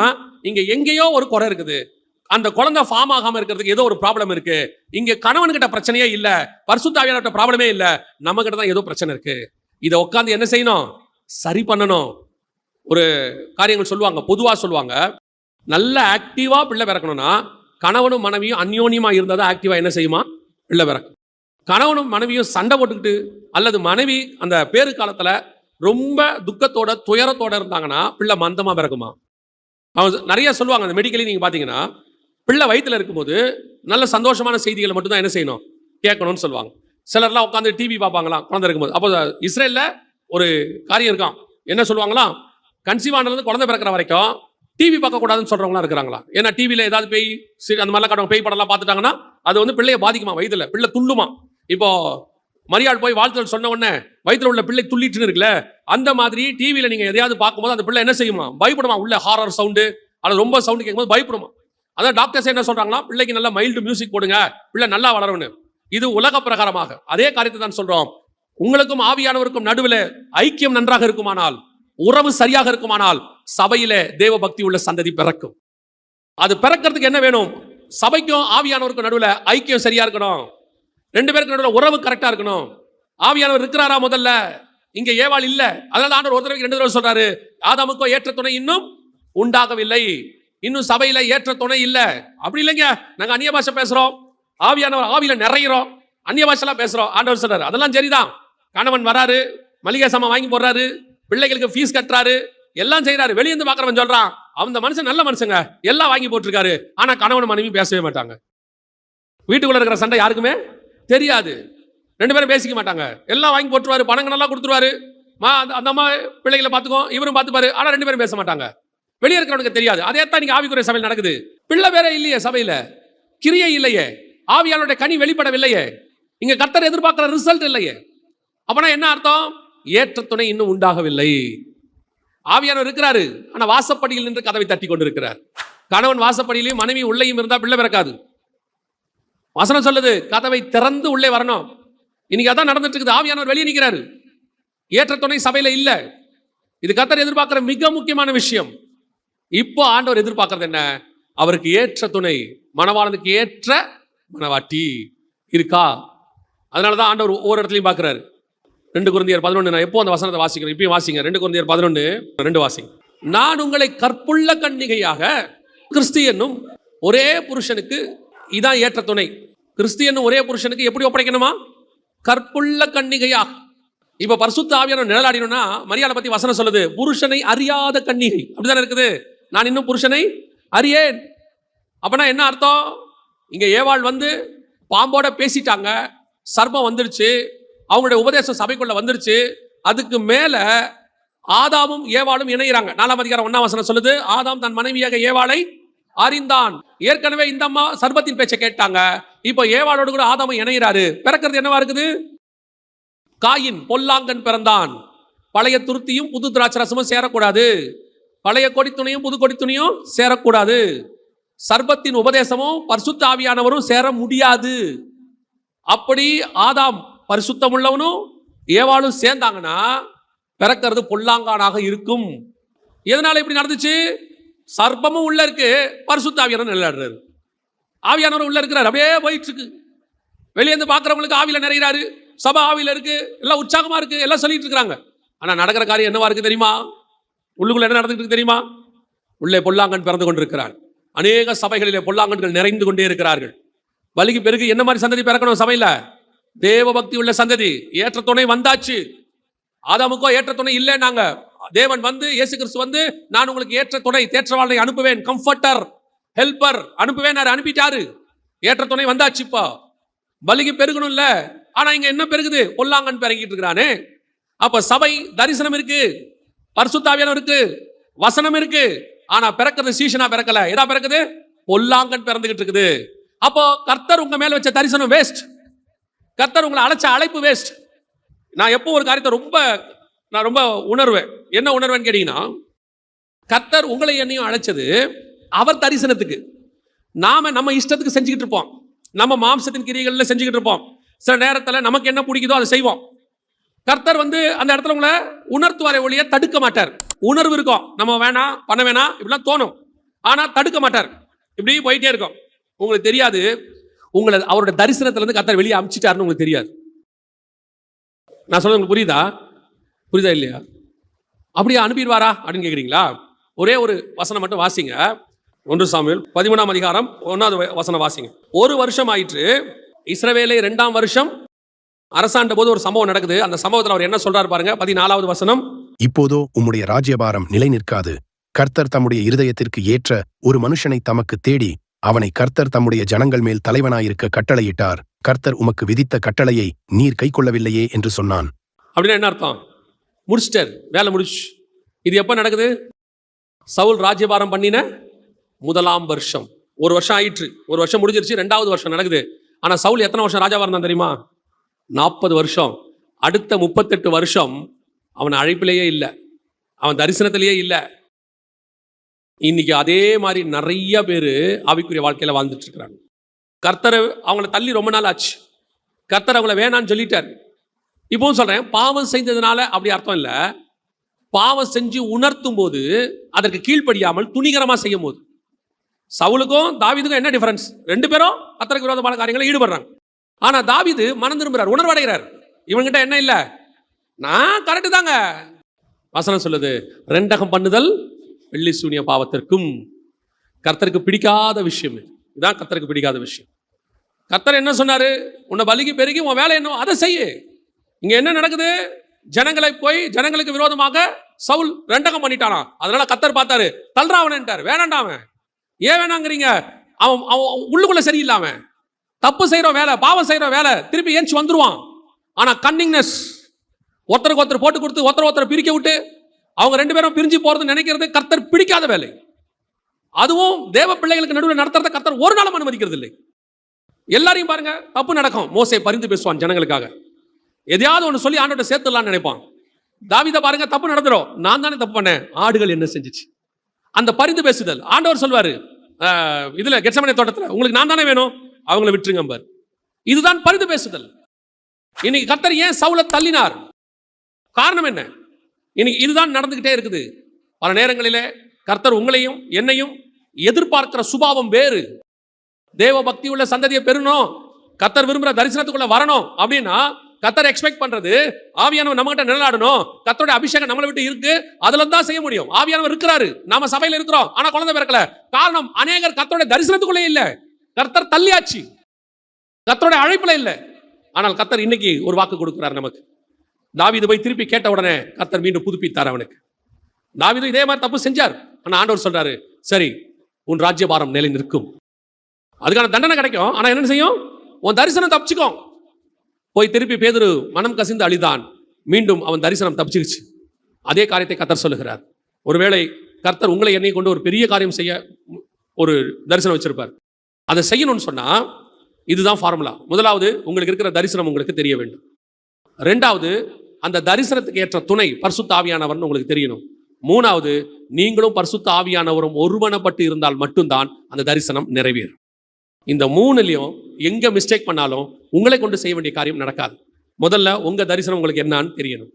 இங்க எங்கேயோ ஒரு குறை இருக்குது. அந்த குழந்தை ஃபார்ம் ஆகாம இருக்கிறதுக்கு ஏதோ ஒரு ப்ராப்ளம் இருக்கு. இங்க கணவன்கிட்ட பிரச்சனையே இல்ல, பரிசுத்த ஆவியானவர்கிட்ட ப்ராப்ளமே இல்ல, நம்ம கிட்ட தான் ஏதோ பிரச்சனை இருக்கு. இதை உட்காந்து என்ன செய்யணும்? சரி பண்ணணும். ஒரு காரியங்கள் சொல்லுவாங்க, பொதுவாக சொல்லுவாங்க, நல்ல ஆக்டிவா பிள்ளை பிறக்கணும்னா கணவனும் மனைவியும் அந்யோன்யமா இருந்தால் தான் ஆக்டிவா என்ன செய்யுமா? பிள்ளை பிறக்கும். கணவனும் மனைவியும் சண்டை போட்டுக்கிட்டு, அல்லது மனைவி அந்த பேரு காலத்துல ரொம்ப துக்கத்தோட துயரத்தோட இருந்தாங்கன்னா பிள்ளை மந்தமா பிறக்குமா? அவங்க நிறைய சொல்லுவாங்க. அந்த மெடிக்கலி நீங்க பாத்தீங்கன்னா, பிள்ளை வயிற்றுல இருக்கும்போது நல்ல சந்தோஷமான செய்திகளை மட்டும் தான் என்ன செய்யணும்? கேட்கணும்னு சொல்லுவாங்க. சிலர்லாம் உட்காந்து டிவி பார்ப்பாங்களாம் குழந்தை இருக்கும்போது. அப்போ இஸ்ரேல்ல ஒரு காரியம் இருக்கான், என்ன சொல்லுவாங்களாம், கன்சீவ் ஆனதுலேருந்து குழந்தை பிறக்கிற வரைக்கும் டிவி பார்க்கக்கூடாதுன்னு சொல்றவங்களாம் இருக்கிறாங்களா. ஏன்னா டிவியில் ஏதாவது பேய் அந்த மாதிரிலாம் காட்டுவாங்க, பேய் படம்லாம் பார்த்துட்டாங்கன்னா அது வந்து பிள்ளையை பாதிக்குமா, வயிற்றுல பிள்ளை துள்ளுமா. இப்போ மரியாள் போய் வாழ்த்துதல் சொன்ன உடனே வயிற்றுல உள்ள பிள்ளை துள்ளிட்டு இருக்குல்ல, அந்த மாதிரி டிவியில் நீங்க எதையாவது பார்க்கும்போது அந்த பிள்ளை என்ன செய்யுமா? பயப்படுமா. உள்ள ஹாரர் சவுண்டு அல்லது ரொம்ப சவுண்டு கேட்கும்போது பயப்படுமா. அதான் டாக்டர்ஸ் என்ன சொல்றாங்களா, பிள்ளைக்கு நல்லா மைல்டு மியூசிக் போடுங்க, பிள்ளை நல்லா வளரும்னு. இது உலக பிரகாரமாக அதே காரியத்தை தான் சொல்றோம். உங்களுக்கும் ஆவியானவருக்கும் நடுவில் ஐக்கியம் நன்றாக இருக்குமானால், உறவு சரியாக இருக்குமானால் சபையிலே தேவ பக்தி உள்ள சந்ததி பிறக்கும். அது பிறக்கிறதுக்கு என்ன வேணும்? சபைக்கும் ஆவியானவருக்கும் நடுவில் ஐக்கியம் சரியா இருக்கணும். 2 பேருக்கு நடுவில் உறவு கரெக்டா இருக்கணும். ஆவியானவர் இருக்கிறாரா? முதல்ல இங்க ஏவாள் இல்ல. அதனால ஆண்டவர் ஒரு தடவைக்கு 2 தடவை சொல்றாரு, ஆதாமுக்கோ ஏற்ற துணை இன்னும் உண்டாகவில்லை. இன்னும் சபையில ஏற்ற துணை இல்ல. அப்படி இல்லைங்க, நாங்க அந்நிய பாஷை பேசுறோம், ஆவியானவர் ஆவியில நிறைகிறோம், அந்நிய பாஷெல்லாம் பேசுறோம். ஆண்டவர் சொல்றாரு, அதெல்லாம் சரிதான். கணவன் வராரு, மளிகை சாமான் வாங்கி போடுறாரு, பிள்ளைகளுக்கு ஃபீஸ் கட்டுறாரு, எல்லாம் செய்யறாரு. வெளியிருந்து பாக்குறவன் சொல்றான், அந்த மனுஷன் நல்ல மனுஷங்க, எல்லாம் வாங்கி போட்டிருக்காரு. ஆனா கணவன் மனைவி பேசவே மாட்டாங்க. வீட்டுக்குள்ள இருக்கிற சண்டை யாருக்குமே தெரியாது. 2 பேரும் பேசிக்க மாட்டாங்க. எல்லாம் வாங்கி போட்டுருவாரு, பணங்கள் நல்லா கொடுத்துருவாரு, அந்த அம்மா பிள்ளைகளை பார்த்துக்கோ, இவரும் பார்த்துப்பாரு. ஆனா 2 பேரும் பேச மாட்டாங்க. வெளியே இருக்கிறவனுக்கு தெரியாது. அதே தான் நீங்க ஆவிக்குரிய சபையில் நடக்குது. பிள்ளை வேற இல்லையே, சபையில கிரியை இல்லையே, ஆவியானுடைய கனி வெளிப்படவில்லையே, இங்க கர்த்தர் எதிர்பார்க்கிற ரிசல்ட் இல்லையே. அப்பனா என்ன அர்த்தம்? ஏற்ற துணை இன்னும் உண்டாகவில்லை. ஆவியானவர் இருக்கிறாரு, ஆனா வாசப்படியில் நின்று கதவை தட்டி கொண்டிருக்கிறார். கணவன் வாசப்படியிலையும் மனைவி உள்ளேயும் இருந்தா பிள்ளை பிறக்காது. வசனம் சொல்லுது, கதவை திறந்து உள்ளே வரணும். இன்னைக்கு அதான் நடந்துட்டு இருக்குது. ஆவியானவர் வெளியே நிற்கிறாரு, ஏற்ற துணை சபையில இல்ல. இது கர்த்தர் எதிர்பார்க்கிற மிக முக்கியமான விஷயம். இப்போ ஆண்டவர் எதிர்பார்க்கறது என்ன? அவருக்கு ஏற்ற துணை, மணவாளனுக்கு ஏற்ற மனவாட்டி இருக்கா? அதனாலதான் ஆண்டவர் ஒவ்வொரு இடத்துலையும் பார்க்கிறாரு. 2 கொரிந்தியர் 11, நான் எப்போ அந்த வசனத்தை வாசிக்கிறேன், இப்பயும் வாசிங்க. 2 கொரிந்தியர் 11:2 வாசிங்க. நான் உங்களை கற்புள்ள கன்னிகையாக கிறிஸ்து என்னும் ஒரே புருஷனுக்கு, இதான் ஏற்ற துணை. கிறிஸ்து என்னும் ஒரே புருஷனுக்கு எப்படி ஒப்படைக்கணுமா? கற்புள்ள கன்னிகையா. இப்ப பரிசுத்த ஆவியானவர் நிழலாடினோம்னா மரியாதை பத்தி வசனம் சொல்லுது, புருஷனை அறியாத கன்னிகை. அப்படிதானே இருக்குது. நான் இன்னும் புருஷனை அறியேன். அப்பனா என்ன அர்த்தம்? இங்க ஏவாள் வந்து பாம்போட பேசிட்டாங்க, சர்ப்பம் வந்துருச்சு, அவங்களுடைய உபதேசம் சபைக்குள்ள வந்துருச்சு. அதுக்கு மேல ஆதாமும் ஏவாளும் இணைகிறாங்க. 4ஆம் அதிகாரம் 1ஆம் வசனம் சொல்லுது, ஆதாம் தன் மனைவியாக ஏவாளை அறிந்தான். ஏற்கனவே இந்த அம்மா சர்ப்பத்தின் பேச்சை கேட்டாங்க, இப்போ ஏவாளோடு கூட ஆதாமும் இணைகிறாரு. பிறக்கிறது என்னவா இருக்குது? காயின் பொல்லாங்கன் பிறந்தான். பழைய துருத்தியும் புது திராட்சரசமும் சேரக்கூடாது, பழைய கொடி துணியும் புது கொடி துணியும் சேரக்கூடாது, சர்ப்பத்தின் உபதேசமும் பரிசுத்த ஆவியானவரும் சேர முடியாது. அப்படி ஆதாம் பரிசுத்தம் உள்ளவனும் ஏவாளும் சேர்ந்தாங்கன்னா பிறக்கிறது பொல்லாங்கானாக இருக்கும். எதனால இப்படி நடந்துச்சு? சர்ப்பமும் உள்ள இருக்கு, பரிசுத்த ஆவியானவர் நிழலாடுறாரு. ஆவியானவர் உள்ள இருக்கிறார், அப்படியே போயிட்டு இருக்கு. வெளியே இருந்து பார்க்குறவங்களுக்கு ஆவியில நிறைகிறாரு, சபை ஆவியில இருக்கு, எல்லாம் உற்சாகமா இருக்கு, எல்லாம் சொல்லிட்டு இருக்கிறாங்க. ஆனா நடக்கிற காரியம் என்னவா இருக்கு தெரியுமா? உள்ளுக்குள்ள என்ன நடந்துட்டு இருக்கு தெரியுமா? உள்ளே பொல்லாங்கன் பிறந்து கொண்டிருக்கிறார். அநேக சபைகளிலே பொல்லாங்கன்கள் நிறைந்து கொண்டே இருக்கிறார்கள். வலிக்கு பெருகு என்ன மாதிரி சந்ததி பிறக்கணும் சபையில? தேவ பக்தி உள்ள சந்ததி. ஏற்ற துணை வந்தாச்சு. ஆதாமுக்கோ ஏற்ற துணை இல்லைன்னாங்க. தேவன் வந்து, இயேசு கிறிஸ்து வந்து, நான் உங்களுக்கு ஏற்ற துணை தேற்றவாளனை அனுப்புவேன், கம்ஃபர்டர், ஹெல்பர் அனுப்புவேன், அனுப்பிட்டாரு. ஏற்ற துணை வந்தாச்சு. இப்போ பலிக்கு பெருகணும் இல்ல. ஆனா இங்க என்ன பெருகுது? பொல்லாங்கன் பெருகிட்டு இருக்கிறானே. அப்ப சபை தரிசனம் இருக்கு, பரிசுத்த ஆவியானவர் இருக்கு, வசனம் இருக்கு. ஆனா பிறக்கிறது சீஷனா பிறக்கல. எதா பிறக்குது? பொல்லாங்கன் பிறந்துகிட்டு இருக்குது. அப்போ கர்த்தர் உங்க மேல வச்ச தரிசனம் வேஸ்ட். கர்த்தர் உங்களை அழைச்ச அழைப்பு வேஸ்ட். நான் எப்போ ஒரு காரியத்தை ரொம்ப உணர்வேன். என்ன உணர்வேன்னு கேட்டீங்கன்னா, கர்த்தர் உங்களை என்னையும் அழைச்சது அவர் தரிசனத்துக்கு. நாம நம்ம இஷ்டத்துக்கு செஞ்சுக்கிட்டு இருப்போம், நம்ம மாம்சத்தின் கிரியைகள்ல செஞ்சுக்கிட்டு இருப்போம். சில நேரத்தில் நமக்கு என்ன பிடிக்குதோ அதை செய்வோம். கர்த்தர் வந்து அந்த இடத்துல உங்களை உணர்த்துவாரை ஒழிய தடுக்க மாட்டார். உணர்வு இருக்கும், நம்ம வேணாம் பண்ண வேணாம் இப்படிலாம் தோணும், ஆனா தடுக்க மாட்டார். இப்படி போயிட்டே இருக்கும். உங்களுக்கு தெரியாது, உங்களை அவருடைய தரிசனத்துல இருந்து கர்த்தர் வெளியே அமிச்சிட்டாருன்னு உங்களுக்கு தெரியாது. நான் சொல்றது உங்களுக்கு புரியுதா இல்லையா? அப்படியே அனுப்பிடுவாரா அப்படின்னு கேட்குறீங்களா? ஒரே ஒரு வசனம் மட்டும் வாசிங்க. 1 சாமுவேல் 13ஆம் அதிகாரம் 1வது வசனம் வாசிங்க. 1 வருஷம் ஆயிற்று, இஸ்ரவேலை 2ஆம் வருஷம் அரசாண்ட போது ஒரு சம்பவம் நடக்குது. அந்த சம்பவத்தில் அவர் என்ன சொல்றாரு பாருங்க. 14வது வசனம். இப்போதோ உம்முடைய ராஜ்யபாரம் நிலை நிற்காது. கர்த்தர் தம்முடைய இருதயத்திற்கு ஏற்ற ஒரு மனுஷனை தமக்கு தேடி அவனை கர்த்தர் தம்முடைய ஜனங்கள் மேல் தலைவனாயிருக்க கட்டளையிட்டார். கர்த்தர் உமக்கு விதித்த கட்டளையை நீர் கைக்கொள்ளவில்லையே என்று சொன்னான். அப்படின்னா என்ன அர்த்தம்? முடிச்சிட்டார், வேலை முடிச்சு. இது எப்ப நடக்குது? சவுல் ராஜ்யபாரம் பண்ணின 1ஆம் வருஷம். 1 வருஷம் ஆயிற்று, 1 வருஷம் முடிஞ்சிருச்சு, 2வது வருஷம் நடக்குது. ஆனா சவுல் எத்தனை வருஷம் ராஜாவாக இருந்தான் தெரியுமா? 40 வருஷம். அடுத்த 38 வருஷம் அவன் அழைப்பிலேயே இல்லை, அவன் தரிசனத்திலேயே இல்லை. இன்னைக்கு அதே மாதிரி நிறைய பேர் ஆவிக்குரிய வாழ்க்கையில வாழ்ந்துட்டு இருக்கிறாங்க. கர்த்தர் அவங்கள தள்ளி ரொம்ப நாள் ஆச்சு. கர்த்தர் அவங்கள வேணான்னு சொல்லிட்டார். இப்பவும் சொல்றேன், பாவம் செஞ்சதுனால அப்படி அர்த்தம் இல்லை. பாவம் செஞ்சு உணர்த்தும் போது அதற்கு கீழ்ப்படியாமல் துணிகரமா செய்யும் போது. சவுலுக்கும் தாவீதுக்கும் என்ன டிஃபரன்ஸ்? 2 பேரும் கர்த்தருக்கு விரோதமான காரியங்களை ஈடுபடுறாங்க. ஆனா தாவீது மனம் திரும்புறார், உணர்வடைகிறார். இவன்கிட்ட என்ன இல்லை, நான் கரெக்டு தாங்க. வசனம் சொல்லுது, 2 பண்ணுதல் வெள்ளி சூனிய பாவத்திற்கும். கர்த்தருக்கு பிடிக்காத விஷயம் இதுதான். கர்த்தருக்கு பிடிக்காத விஷயம். கர்த்தர் என்ன சொன்னாரு? உன்னை பலிக்கு பெருகி உன் வேலை என்ன அதை செய்ய. இங்க என்ன நடக்குது? ஜனங்களுக்கு விரோதமாக சவுல் 2 பண்ணிட்டானா. அதனால கர்த்தர் பார்த்தாரு, தள்ளுறாவன்ட்டாரு, வேணாண்டாம. ஏன் வேணாங்கிறீங்க? அவன் உள்ளுக்குள்ள சரியில்லாம தப்பு செய்யற வேலை, பாவம் செய்யற வேலை, திருப்பி ஏஞ்சி வந்துருவான். ஆனா கன்னிங்னஸ், ஒருத்தருக்கு ஒருத்தர் போட்டு கொடுத்து ஒருத்தரை பிரிக்க விட்டு அவங்க 2 பேரும் பிரிஞ்சு போறது நினைக்கிறது கர்த்தர் பிடிக்காத வேலை. அதுவும் தேவ பிள்ளைகளுக்கு நடுவில் நடத்துறத கர்த்தர் ஒரு நாளும் அனுமதிக்கிறது இல்லை. எல்லாரையும் பாருங்க, தப்பு நடக்கும். மோசே பரிந்து பேசுவான் ஜனங்களுக்காக, எதையாவது ஒன்று சொல்லி ஆண்டோட சேர்த்துடலான்னு நினைப்பான். தாவீதை பாருங்க, தப்பு நடந்துரும், நான் தானே தப்பு பண்ணேன், ஆடுகள் என்ன செஞ்சிச்சு. அந்த பரிந்து பேசுதல். ஆண்டவர் சொல்வாரு இதுல கெத்செமனே தோட்டத்தில், உங்களுக்கு நான் தானே வேணும், அவங்கள விட்டுருங்க பார். இதுதான் பரிந்து பேசுதல். இன்னைக்கு கர்த்தர் ஏன் சவுலை தள்ளினார்? காரணம் என்ன? இன்னைக்கு இதுதான் நடந்துகிட்டே இருக்குது. பல நேரங்களிலே கர்த்தர் உங்களையும் என்னையும் எதிர்பார்க்கிற சுபாவம் வேறு. தேவ பக்தி உள்ள சந்ததியை பெறணும், கர்த்தர் விரும்புற தரிசனத்துக்குள்ள வரணும் அப்படின்னா கர்த்தர் எக்ஸ்பெக்ட் பண்றது ஆவியானவர் நம்ம கிட்ட நிழலாடணும். கர்த்தருடைய அபிஷேகம் நம்மளை விட்டு இருக்கு, அதுல தான் செய்ய முடியும். ஆவியானவர் இருக்கிறாரு, நாம சபையில இருக்கிறோம், ஆனா குழந்தை பிறக்கல. காரணம், அநேகர் கர்த்தருடைய தரிசனத்துக்குள்ளே இல்ல, கர்த்தர் தள்ளியாச்சு, கர்த்தருடைய அழைப்புல இல்ல. ஆனால் கர்த்தர் இன்னைக்கு ஒரு வாக்கு கொடுக்கிறார் நமக்கு. தாவீது போய் திருப்பி கேட்ட உடனே கர்த்தர் மீண்டும் புதுப்பித்தார் அவனுக்கு. தாவீது இதே மாதிரி தப்பு செஞ்சார், ஆனா ஆண்டவர் சொல்றாரு, சரி உன் ராஜ்யபாரம் நிலை நிற்கும், அதுக்கான தண்டனை கிடைக்கும், ஆனா என்ன செய்யும், உன் தரிசனம் தப்பிச்சுக்கும். போய் திருப்பி பேதுரு மனம் கசிந்து அழிதான், மீண்டும் அவன் தரிசனம் தப்பிச்சிருச்சு. அதே காரியத்தை கர்த்தர் சொல்லுகிறார். ஒருவேளை கர்த்தர் உங்களை என்னை கொண்டு ஒரு பெரிய காரியம் செய்ய ஒரு தரிசனம் வச்சிருப்பார், அதை செய்யணும்னு சொன்னா இதுதான் ஃபார்முலா. முதலாவது, உங்களுக்கு இருக்கிற தரிசனம் உங்களுக்கு தெரிய வேண்டும். ரெண்டாவது, அந்த தரிசனத்துக்கு ஏற்ற துணை பரிசுத்த ஆவியானவர்னு உங்களுக்கு தெரியணும். மூணாவது, நீங்களும் பரிசுத்த ஆவியானவரும் ஒருமனப்பட்டு இருந்தால் மட்டும்தான் அந்த தரிசனம் நிறைவேறும். இந்த மூணுலையும் எங்க மிஸ்டேக் பண்ணாலும் உங்களை கொண்டு செய்ய வேண்டிய காரியம் நடக்காது. முதல்ல உங்க தரிசனம் உங்களுக்கு என்னன்னு தெரியணும்.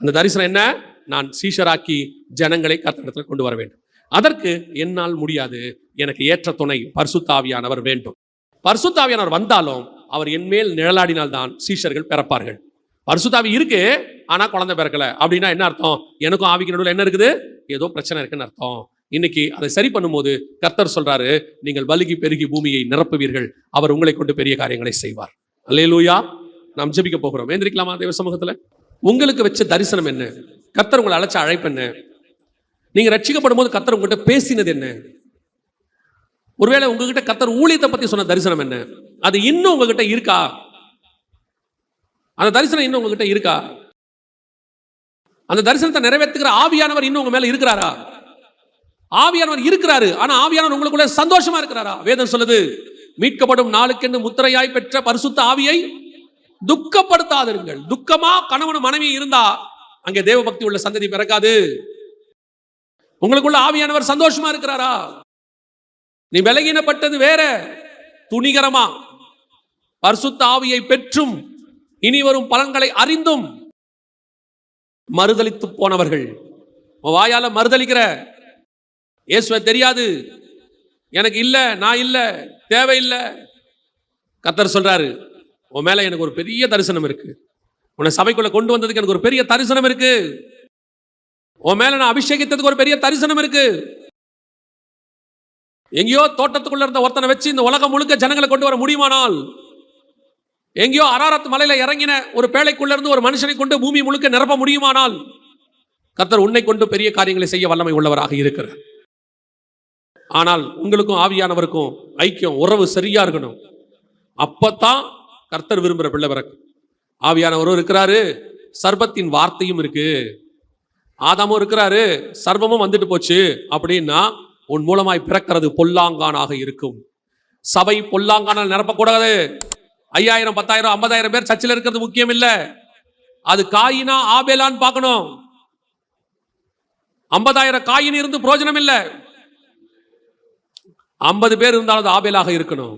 அந்த தரிசனம் என்ன? நான் சீஷராக்கி ஜனங்களை கர்த்தரிடத்துல கொண்டு வர வேண்டும். அதற்கு என்னால் முடியாது, எனக்கு ஏற்ற துணை பரிசுத்த ஆவியானவர் வேண்டும். பரிசுத்த ஆவியானவர் வந்தாலும் அவர் என்மேல் நிழலாடினால்தான் சீஷர்கள் பிறப்பார்கள். பரிசுத்த ஆவி இருக்கு, ஆனா குழந்தை பிறக்கல அப்படின்னா என்ன அர்த்தம்? எனக்கும் ஆவிக்கு நடுவில் என்ன இருக்குது? ஏதோ பிரச்சனை இருக்குன்னு அர்த்தம். இன்னைக்கு அதை சரி பண்ணும்போது கர்த்தர் சொல்றாரு, நீங்கள் பலுகி பெருகி பூமியை நிரப்புவீர்கள், அவர் உங்களை கொண்டு பெரிய காரியங்களை செய்வார். அல்லேலூயா. நாம் ஜெபிக்க போகிறோம். எந்திரிக்கலாமா தேவ சமூகத்துல? உங்களுக்கு வச்ச தரிசனம் என்ன? கர்த்தர் உங்களை அழைச்ச அழைப்பு என்ன? நீங்க ரட்சிக்கப்படும் போது கர்த்தர் உங்ககிட்ட பேசினது என்ன? ஒருவேளை உங்ககிட்ட கர்த்தர் ஊழியத்தை பத்தி சொன்ன தரிசனம் என்ன? அது இன்னும் உங்ககிட்ட இருக்கா? அந்த தரிசனம் இன்னும் உங்ககிட்ட இருக்கா? அந்த தரிசனத்தை நிறைவேற்றுகிற ஆவியானவர் இன்னும் உங்க மேல இருக்கிறாரா? ஆவியானவர் இருக்கிறாரு, ஆனா ஆவியானவர் உங்களுக்குள்ள சந்தோஷமா இருக்கிறாரா? வேதம் சொல்லுது, மீட்கப்படும் நாளுக்கென்று முத்திரையாய் பெற்ற பரிசுத்த ஆவியை துக்கப்படுத்தாதிருங்கள். துக்கமா கணவன் மனைவி இருந்தா அங்கே தேவ பக்தி உள்ள சந்ததி பிறக்காது. உங்களுக்குள்ள ஆவியானவர் சந்தோஷமா இருக்கிறாரா? நீ விலகினப்பட்டது வேற, துணிகரமா பரிசுத்த ஆவியை பெற்றும் இனி வரும் பலன்களை அறிந்தும் மறுதலித்து போனவர்கள். வாயால மறுதலிக்கிற, இயேசுவை தெரியாது, எனக்கு இல்ல, நான் இல்ல, தேவையில்லை. கர்த்தர் சொல்றாரு, உன் மேல எனக்கு ஒரு பெரிய தரிசனம் இருக்கு, உன்னை சபைக்குள்ள கொண்டு வந்ததுக்கு எனக்கு ஒரு பெரிய தரிசனம் இருக்கு, உன் மேல நான் அபிஷேகித்ததுக்கு ஒரு பெரிய தரிசனம் இருக்கு. எங்கேயோ தோட்டத்துக்குள்ள இருந்த ஒருத்தனை வச்சு இந்த உலகம் முழுக்க ஜனங்களை கொண்டு வர முடியுமானால், எங்கேயோ அராரத் மலையில இறங்கின ஒரு பேழைக்குள்ள இருந்து ஒரு மனுஷனை கொண்டு பூமி முழுக்க நிரப்ப முடியுமானால், கர்த்தர் உன்னை கொண்டு பெரிய காரியங்களை செய்ய வல்லமை உள்ளவராக இருக்கிறார். ஆனால் உங்களுக்கும் ஆவியானவருக்கும் ஐக்கியம், உறவு சரியா இருக்கணும். அப்பத்தான் கர்த்தர் விரும்புகிற பிள்ளை பிறக்கும். ஆவியானவரும் இருக்கிறாரு, சர்பத்தின் வார்த்தையும் இருக்கு. ஆதாமும் இருக்கிறாரு, சர்வமும் வந்துட்டு போச்சு அப்படின்னா உன் மூலமாய் பிறக்கிறது பொல்லாங்கானாக இருக்கும். சபை பொல்லாங்கானால் நிரப்பக்கூடாது. 5000 10,000 50,000 பேர் சர்ச்சில் இருக்கிறது முக்கியம் இல்லை. அது காயினா ஆபேலான்னு பார்க்கணும். 50,000 காயின் இருந்து பிரயோஜனம் இல்லை. 50 பேர் இருந்தாலும் அது ஆபேலாக இருக்கணும்.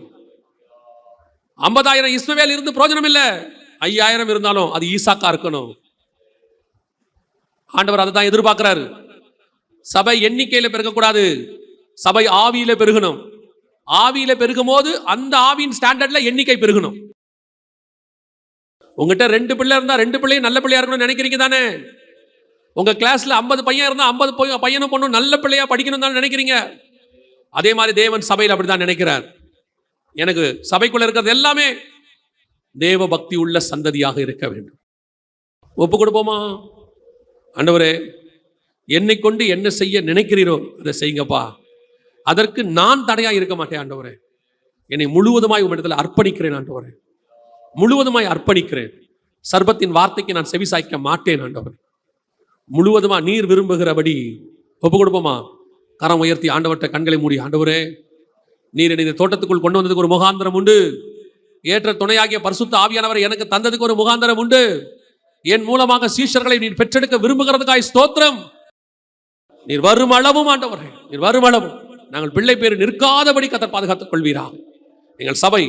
50,000 இஸ்மவேல் இருந்து பிரயோஜனம் இல்லை. 5000 இருந்தாலும் அது ஈசாக்கா இருக்கணும். ஆண்டவர் அதை தான் எதிர்பார்க்கிறாரு. சபை எண்ணிக்கையில பெருகக்கூடாது, சபை ஆவியில பெருகணும். ஆவியில பெருகும் போது அந்த ஆவியின் ஸ்டாண்டர்ட்ல எண்ணிக்கை பெருகணும். உங்ககிட்ட 2 பிள்ளை இருந்தா 2 பிள்ளையும் நல்ல பிள்ளையா இருக்கணும்னு நினைக்கிறீங்க தானே? உங்க கிளாஸ்ல 50 பையன் இருந்தா 50 பையனும் பொண்ணும் நல்ல பிள்ளையா படிக்கணும் தான் நினைக்கிறீங்க. அதே மாதிரி தேவன் சபையில் அப்படிதான் நினைக்கிறார். எனக்கு சபைக்குள்ள இருக்கிறது எல்லாமே தேவ பக்தி உள்ள சந்ததியாக இருக்க வேண்டும். ஒப்பு கொடுப்போமா? ஆண்டவரே, என்னை கொண்டு என்ன செய்ய நினைக்கிறீரோ அதை செய்யுங்கப்பா. அதற்கு நான் தடையா இருக்க மாட்டேன் ஆண்டவரே. என்னை முழுவதுமாய் உம்மிடத்தில் அர்ப்பணிக்கிறேன் ஆண்டவரே, முழுவதுமாய் அர்ப்பணிக்கிறேன். சர்பத்தின் வார்த்தைக்கு நான் செவிசாய்க்க மாட்டேன் ஆண்டவரே. முழுவதுமா நீர் விரும்புகிறபடி ஒப்பு கொடுப்போமா? கரம் உயர்த்தி ஆண்டவர்கிட்ட கண்களை மூடி, ஆண்டவரே, நீர் என்னை தோட்டத்துக்குள் கொண்டு வந்ததுக்கு ஒரு முகாந்திரம் உண்டு. ஏற்ற துணையாகிய பரிசுத்த ஆவியானவரை எனக்கு தந்ததுக்கு ஒரு முகாந்திரம் உண்டு. என் மூலமாக சீஷர்களை நீர் பெற்றெடுக்க விரும்புகிறதுக்காய் ஸ்தோத்திரம். நீர் வரும் அளவும் ஆண்டவரே, நீர் வரும் அளவும் நாங்கள் பிள்ளை பேர் நிற்காதபடி கர்த்தர் பாதுகாத்துக் கொள்வீராக. எங்கள் சபை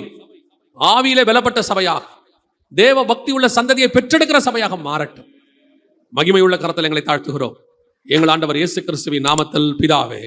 ஆவியிலே பலப்பட்ட சபையாக, தேவ பக்தி உள்ள சந்ததியை பெற்றெடுக்கிற சபையாக மாறட்டும். மகிமை உள்ள கரத்தில் எங்களை தாழ்த்துகிறோம் எங்கள் ஆண்டவர் இயேசு கிறிஸ்துவின் நாமத்தில் பிதாவே.